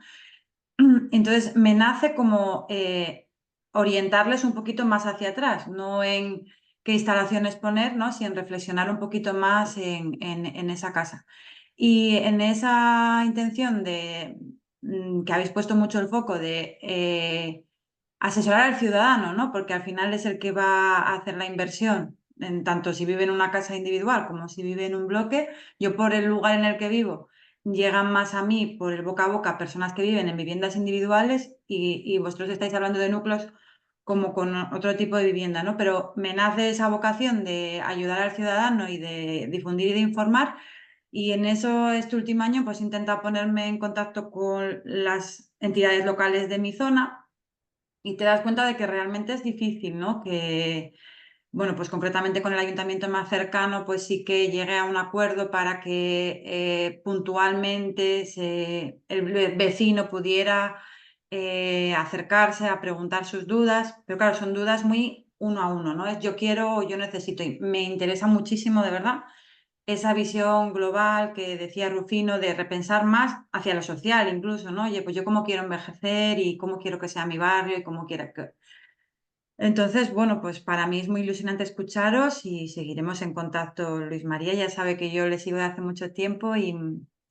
Entonces me nace como orientarles un poquito más hacia atrás, no en qué instalaciones poner, ¿no? Sino en reflexionar un poquito más en esa casa. Y en esa intención de que habéis puesto mucho el foco de asesorar al ciudadano, ¿no? Porque al final es el que va a hacer la inversión, en tanto si vive en una casa individual como si vive en un bloque. Yo por el lugar en el que vivo llegan más a mí por el boca a boca personas que viven en viviendas individuales y vosotros estáis hablando de núcleos como con otro tipo de vivienda, ¿no? Pero me nace esa vocación de ayudar al ciudadano y de difundir y de informar. Y en eso, este último año, pues he intentado ponerme en contacto con las entidades locales de mi zona y te das cuenta de que realmente es difícil, ¿no? Que, bueno, pues concretamente con el ayuntamiento más cercano, pues sí que llegué a un acuerdo para que puntualmente el vecino pudiera acercarse a preguntar sus dudas, pero claro, son dudas muy uno a uno, ¿no? Es yo quiero o yo necesito. Y me interesa muchísimo, de verdad, esa visión global que decía Rufino de repensar más hacia lo social incluso, ¿no? Oye, pues yo cómo quiero envejecer y cómo quiero que sea mi barrio y cómo quiero que... Entonces, bueno, pues para mí es muy ilusionante escucharos y seguiremos en contacto. Luis María ya sabe que yo le sigo de hace mucho tiempo y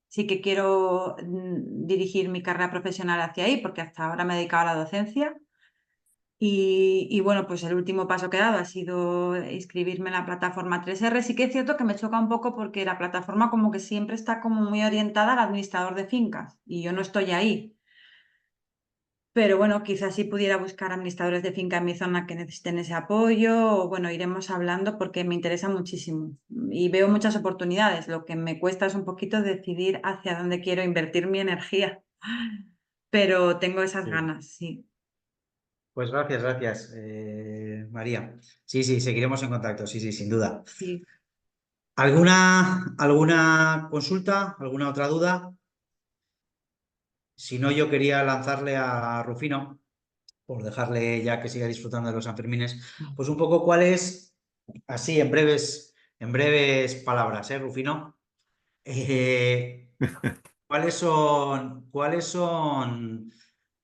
sí que quiero dirigir mi carrera profesional hacia ahí porque hasta ahora me he dedicado a la docencia. Y bueno, pues el último paso que he dado ha sido inscribirme en la plataforma 3R. Sí que es cierto que me choca un poco porque la plataforma como que siempre está como muy orientada al administrador de fincas y yo no estoy ahí. Pero bueno, quizás sí pudiera buscar administradores de finca en mi zona que necesiten ese apoyo, o bueno, iremos hablando porque me interesa muchísimo y veo muchas oportunidades. Lo que me cuesta es un poquito decidir hacia dónde quiero invertir mi energía, pero tengo esas Sí. ganas, sí. Pues gracias, María. Sí, seguiremos en contacto, sí, sin duda. Sí. ¿Alguna consulta? ¿Alguna otra duda? Si no, yo quería lanzarle a Rufino, por dejarle ya que siga disfrutando de los Sanfermines, pues un poco cuál es, así en breves palabras, Rufino? ¿Cuáles son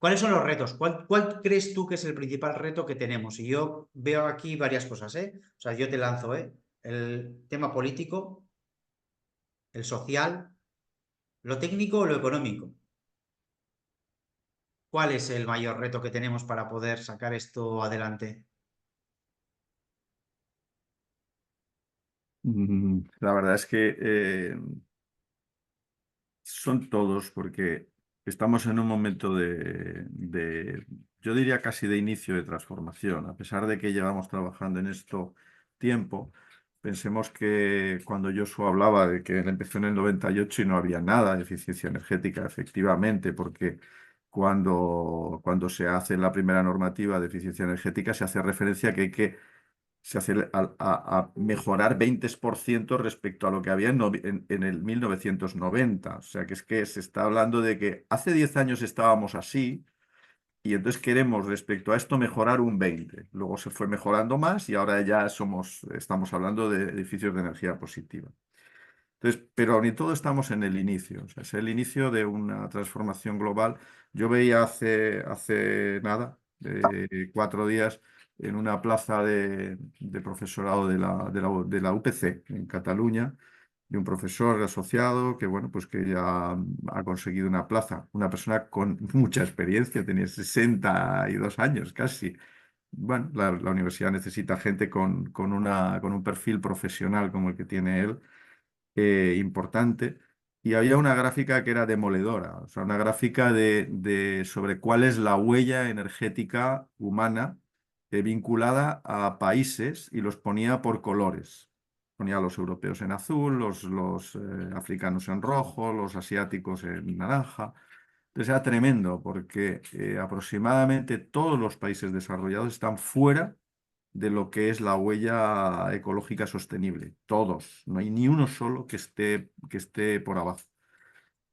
los retos? ¿Cuál crees tú que es el principal reto que tenemos? Y yo veo aquí varias cosas, ¿eh? O sea, yo te lanzo, ¿eh? El tema político, el social, lo técnico o lo económico. ¿Cuál es el mayor reto que tenemos para poder sacar esto adelante? La verdad es que son todos, porque estamos en un momento yo diría casi de inicio de transformación. A pesar de que llevamos trabajando en esto tiempo, pensemos que cuando Joshua hablaba de que él empezó en el 98 y no había nada de eficiencia energética, efectivamente, porque cuando se hace la primera normativa de eficiencia energética se hace referencia a que hay que se hace a mejorar 20% respecto a lo que había en el 1990. O sea, que es que se está hablando de que hace 10 años estábamos así y entonces queremos respecto a esto mejorar un 20%. Luego se fue mejorando más y ahora ya estamos hablando de edificios de energía positiva. Entonces, pero aún y todo estamos en el inicio, o sea, es el inicio de una transformación global. Yo veía hace nada, 4 días, en una plaza de profesorado de la UPC en Cataluña, de un profesor asociado que, bueno, pues que ya ha conseguido una plaza, una persona con mucha experiencia, tenía 62 años casi. Bueno, la universidad necesita gente con un perfil profesional como el que tiene él, importante. Y había una gráfica que era demoledora, o sea, una gráfica sobre cuál es la huella energética humana vinculada a países y los ponía por colores. Ponía a los europeos en azul, los africanos en rojo, los asiáticos en naranja. Entonces era tremendo porque aproximadamente todos los países desarrollados están fuera de lo que es la huella ecológica sostenible. Todos, no hay ni uno solo que esté por abajo.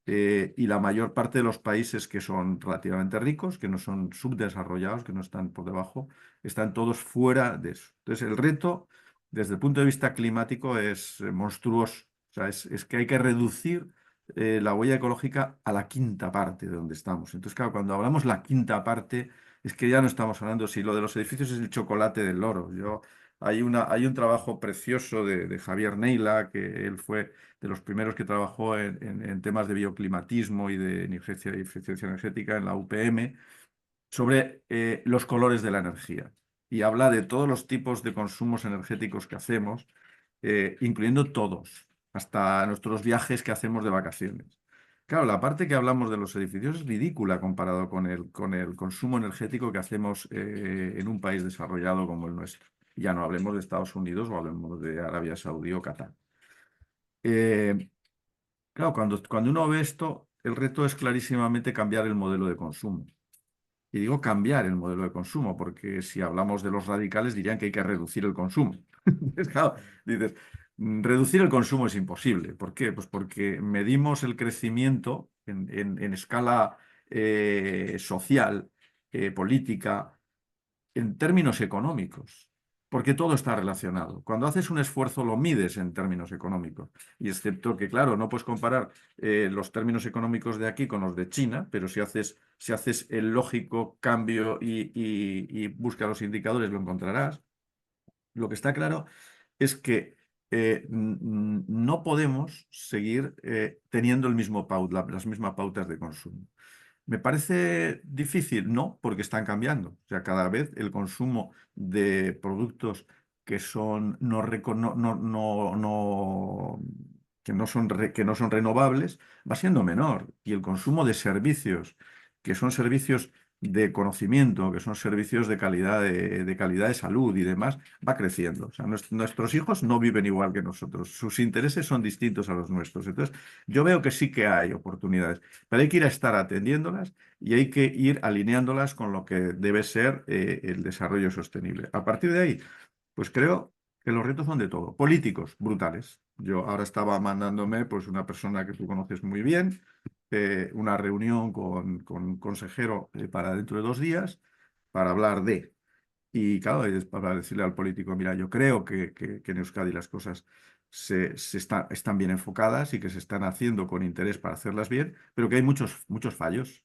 Y la mayor parte de los países que son relativamente ricos, que no son subdesarrollados, que no están por debajo, están todos fuera de eso. Entonces, el reto, desde el punto de vista climático, es monstruoso. O sea, es que hay que reducir la huella ecológica a la quinta parte de donde estamos. Entonces, claro, cuando hablamos la quinta parte, es que ya no estamos hablando si lo de los edificios es el chocolate del loro. Hay un trabajo precioso de Javier Neila, que él fue de los primeros que trabajó en temas de bioclimatismo y de eficiencia energética en la UPM, sobre los colores de la energía. Y habla de todos los tipos de consumos energéticos que hacemos, incluyendo todos, hasta nuestros viajes que hacemos de vacaciones. Claro, la parte que hablamos de los edificios es ridícula comparado con el consumo energético que hacemos en un país desarrollado como el nuestro. Ya no hablemos de Estados Unidos o hablemos de Arabia Saudí o Qatar. Claro, cuando uno ve esto, el reto es clarísimamente cambiar el modelo de consumo. Y digo cambiar el modelo de consumo, porque si hablamos de los radicales dirían que hay que reducir el consumo. Entonces, claro, dices, reducir el consumo es imposible. ¿Por qué? Pues porque medimos el crecimiento en escala social, política, en términos económicos, porque todo está relacionado. Cuando haces un esfuerzo lo mides en términos económicos, y excepto que, claro, no puedes comparar los términos económicos de aquí con los de China, pero si haces el lógico cambio y buscas los indicadores, lo encontrarás. Lo que está claro es que no podemos seguir teniendo las mismas pautas de consumo. ¿Me parece difícil? No, porque están cambiando. O sea, cada vez el consumo de productos que son que no son renovables va siendo menor. Y el consumo de servicios, que son servicios de conocimiento, que son servicios de calidad de salud y demás, va creciendo. O sea, nuestros hijos no viven igual que nosotros. Sus intereses son distintos a los nuestros. Entonces, yo veo que sí que hay oportunidades, pero hay que ir a estar atendiéndolas y hay que ir alineándolas con lo que debe ser el desarrollo sostenible. A partir de ahí, pues creo que los retos son de todo. Políticos, brutales. Yo ahora estaba mandándome pues una persona que tú conoces muy bien, una reunión con un consejero para dentro de 2 días para hablar de. Y claro, es para decirle al político, mira, yo creo que en Euskadi las cosas están bien enfocadas y que se están haciendo con interés para hacerlas bien, pero que hay muchos fallos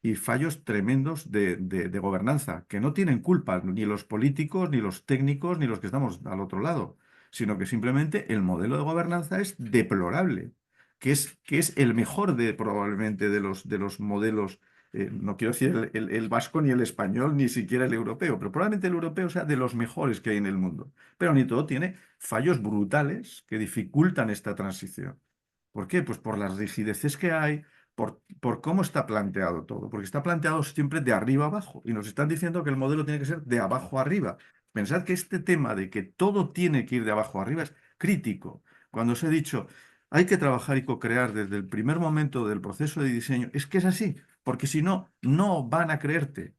y fallos tremendos de gobernanza, que no tienen culpa ni los políticos, ni los técnicos, ni los que estamos al otro lado, sino que simplemente el modelo de gobernanza es deplorable, que es el mejor probablemente de los modelos. No quiero decir el vasco ni el español, ni siquiera el europeo, pero probablemente el europeo sea de los mejores que hay en el mundo. Pero ni todo tiene fallos brutales que dificultan esta transición. ¿Por qué? Pues por las rigideces que hay, por cómo está planteado todo, porque está planteado siempre de arriba abajo y nos están diciendo que el modelo tiene que ser de abajo arriba. Pensad que este tema de que todo tiene que ir de abajo arriba es crítico. Cuando os he dicho, hay que trabajar y co-crear desde el primer momento del proceso de diseño, es que es así, porque si no, no van a creerte.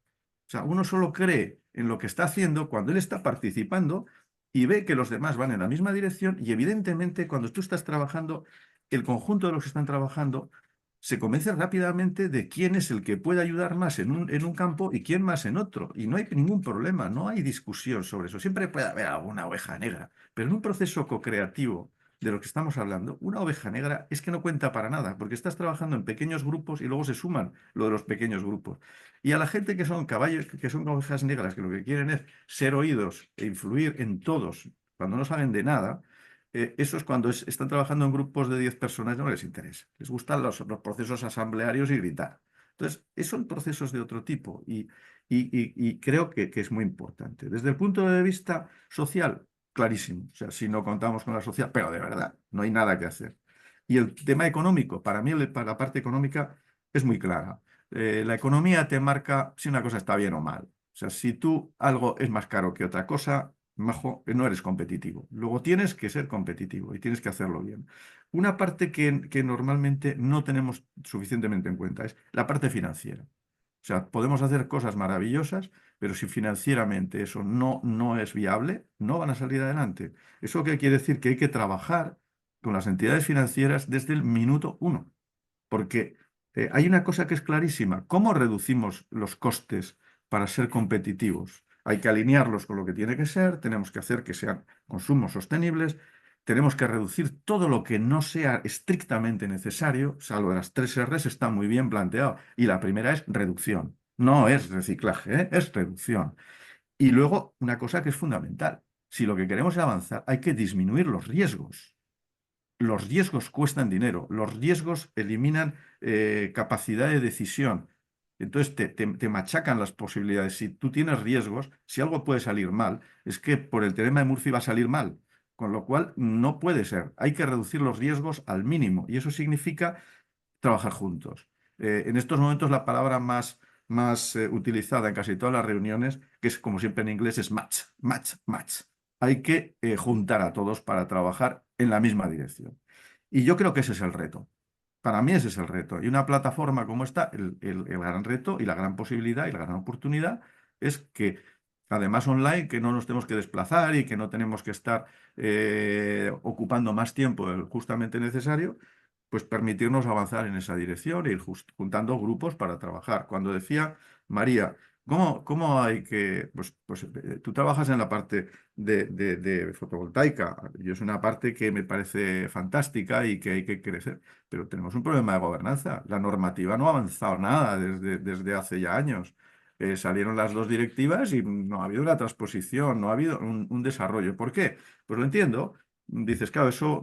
O sea, uno solo cree en lo que está haciendo cuando él está participando y ve que los demás van en la misma dirección y evidentemente cuando tú estás trabajando, el conjunto de los que están trabajando se convence rápidamente de quién es el que puede ayudar más en un campo y quién más en otro. Y no hay ningún problema, no hay discusión sobre eso. Siempre puede haber alguna oveja negra, pero en un proceso co-creativo de lo que estamos hablando, una oveja negra es que no cuenta para nada, porque estás trabajando en pequeños grupos y luego se suman lo de los pequeños grupos. Y a la gente que son caballos, que son ovejas negras, que lo que quieren es ser oídos e influir en todos, cuando no saben de nada, eso es cuando están trabajando en grupos de 10 personas, no les interesa. Les gustan los procesos asamblearios y gritar. Entonces, esos son procesos de otro tipo y creo que es muy importante. Desde el punto de vista social, clarísimo. O sea, si no contamos con la social, pero de verdad, no hay nada que hacer. Y el tema económico, para mí para la parte económica es muy clara. La economía te marca si una cosa está bien o mal. O sea, si tú algo es más caro que otra cosa, majo, no eres competitivo. Luego tienes que ser competitivo y tienes que hacerlo bien. Una parte que normalmente no tenemos suficientemente en cuenta es la parte financiera. O sea, podemos hacer cosas maravillosas, pero si financieramente eso no es viable, no van a salir adelante. ¿Eso qué quiere decir? Que hay que trabajar con las entidades financieras desde el minuto uno. Porque hay una cosa que es clarísima. ¿Cómo reducimos los costes para ser competitivos? Hay que alinearlos con lo que tiene que ser, tenemos que hacer que sean consumos sostenibles, tenemos que reducir todo lo que no sea estrictamente necesario, salvo de las 3 Rs está muy bien planteado. Y la primera es reducción, no es reciclaje, es reducción. Y luego una cosa que es fundamental, si lo que queremos es avanzar, hay que disminuir los riesgos. Los riesgos cuestan dinero, los riesgos eliminan capacidad de decisión. Entonces te machacan las posibilidades. Si tú tienes riesgos, si algo puede salir mal, es que por el teorema de Murphy va a salir mal. Con lo cual no puede ser. Hay que reducir los riesgos al mínimo y eso significa trabajar juntos. En estos momentos la palabra más utilizada en casi todas las reuniones, que es como siempre en inglés, es match, match, match. Hay que juntar a todos para trabajar en la misma dirección. Y yo creo que ese es el reto. Para mí ese es el reto. Y una plataforma como esta, el gran reto y la gran posibilidad y la gran oportunidad es que, además online, que no nos tenemos que desplazar y que no tenemos que estar ocupando más tiempo del justamente necesario, pues permitirnos avanzar en esa dirección e ir juntando grupos para trabajar. Cuando decía María, ¿cómo hay que...? Pues tú trabajas en la parte de fotovoltaica. Yo es una parte que me parece fantástica y que hay que crecer, pero tenemos un problema de gobernanza. La normativa no ha avanzado nada desde hace ya años. Salieron las 2 directivas y no ha habido una transposición, no ha habido un desarrollo. ¿Por qué? Pues lo entiendo. Dices, claro, eso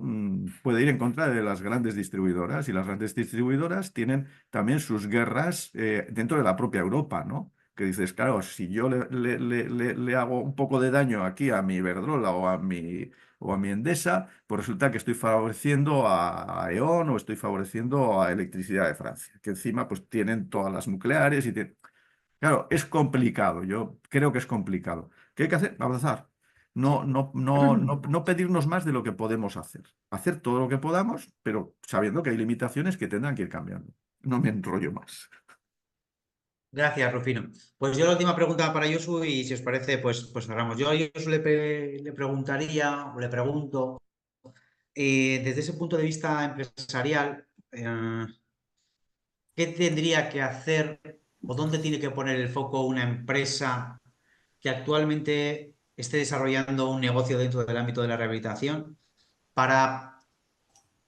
puede ir en contra de las grandes distribuidoras y las grandes distribuidoras tienen también sus guerras dentro de la propia Europa, ¿no? Que dices, claro, si yo le hago un poco de daño aquí a mi Iberdrola o a mi Endesa, pues resulta que estoy favoreciendo a E.ON o estoy favoreciendo a Electricidad de Francia, que encima pues tienen todas las nucleares y tienen... Claro, es complicado, yo creo que es complicado. ¿Qué hay que hacer? Avanzar. No pedirnos más de lo que podemos hacer. Hacer todo lo que podamos, pero sabiendo que hay limitaciones que tendrán que ir cambiando. No me enrollo más. Gracias, Rufino. Pues yo la última pregunta para Josu y si os parece, pues cerramos. Yo a Josu le preguntaría o le pregunto, desde ese punto de vista empresarial, ¿qué tendría que hacer o dónde tiene que poner el foco una empresa que actualmente esté desarrollando un negocio dentro del ámbito de la rehabilitación para,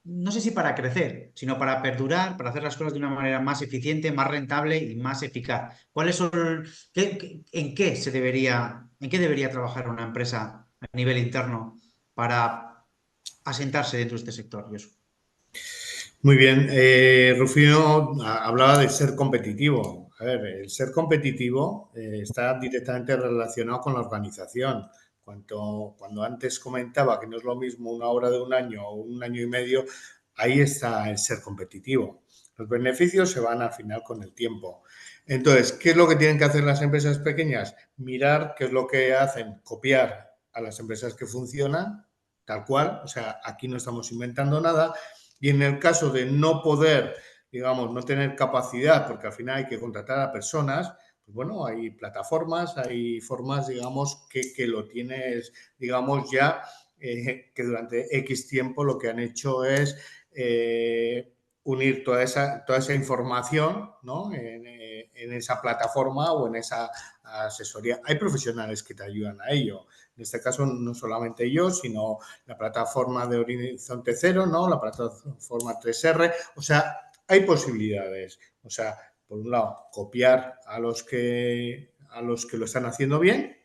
no sé si para crecer, sino para perdurar, para hacer las cosas de una manera más eficiente, más rentable y más eficaz? ¿Cuáles son, en qué debería trabajar una empresa a nivel interno para asentarse dentro de este sector, Josu? Muy bien, Rufino hablaba de ser competitivo. A ver, el ser competitivo está directamente relacionado con la organización. Cuando antes comentaba que no es lo mismo una obra de 1 año o 1 año y medio, ahí está el ser competitivo. Los beneficios se van al final con el tiempo. Entonces, ¿qué es lo que tienen que hacer las empresas pequeñas? Mirar qué es lo que hacen, copiar a las empresas que funcionan, tal cual. O sea, aquí no estamos inventando nada. Y en el caso de no poder, digamos, no tener capacidad, porque al final hay que contratar a personas, pues bueno, hay plataformas, hay formas, digamos, que lo tienes, digamos, ya, que durante X tiempo lo que han hecho es unir toda esa información, ¿no? En esa plataforma o en esa asesoría. Hay profesionales que te ayudan a ello. En este caso, no solamente yo, sino la plataforma de Horizonte Cero, ¿no? La plataforma 3R. O sea, hay posibilidades. O sea, por un lado, copiar a los que lo están haciendo bien,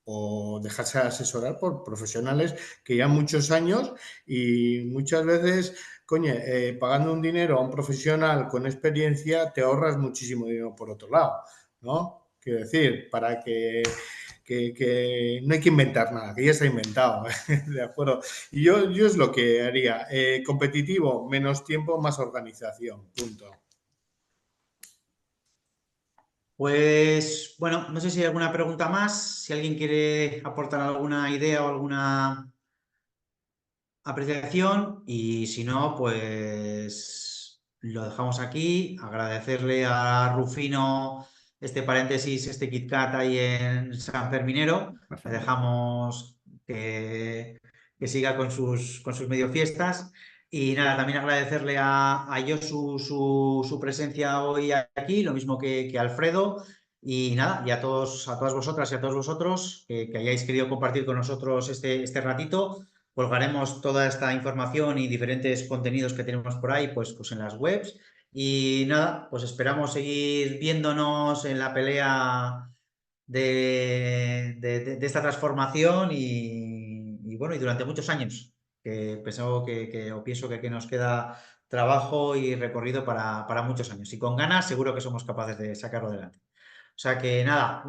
o dejarse asesorar por profesionales que llevan muchos años y muchas veces, coño, pagando un dinero a un profesional con experiencia te ahorras muchísimo dinero por otro lado, ¿no? Quiero decir, para que no hay que inventar nada, que ya está inventado, ¿de acuerdo? Y yo es lo que haría, competitivo, menos tiempo, más organización, punto. Pues bueno, no sé si hay alguna pregunta más, si alguien quiere aportar alguna idea o alguna apreciación y si no, pues lo dejamos aquí. Agradecerle a Rufino este paréntesis, este KitKat ahí en San Ferminero. Le dejamos que siga con sus medio fiestas. Y nada, también agradecerle a Josu su presencia hoy aquí, lo mismo que Alfredo. Y nada, y a todas vosotras y a todos vosotros que hayáis querido compartir con nosotros este ratito. Colgaremos toda esta información y diferentes contenidos que tenemos por ahí, pues en las webs. Y nada, pues esperamos seguir viéndonos en la pelea de esta transformación y bueno, y durante muchos años, que pienso que nos queda trabajo y recorrido para muchos años. Y con ganas seguro que somos capaces de sacarlo adelante. O sea que nada.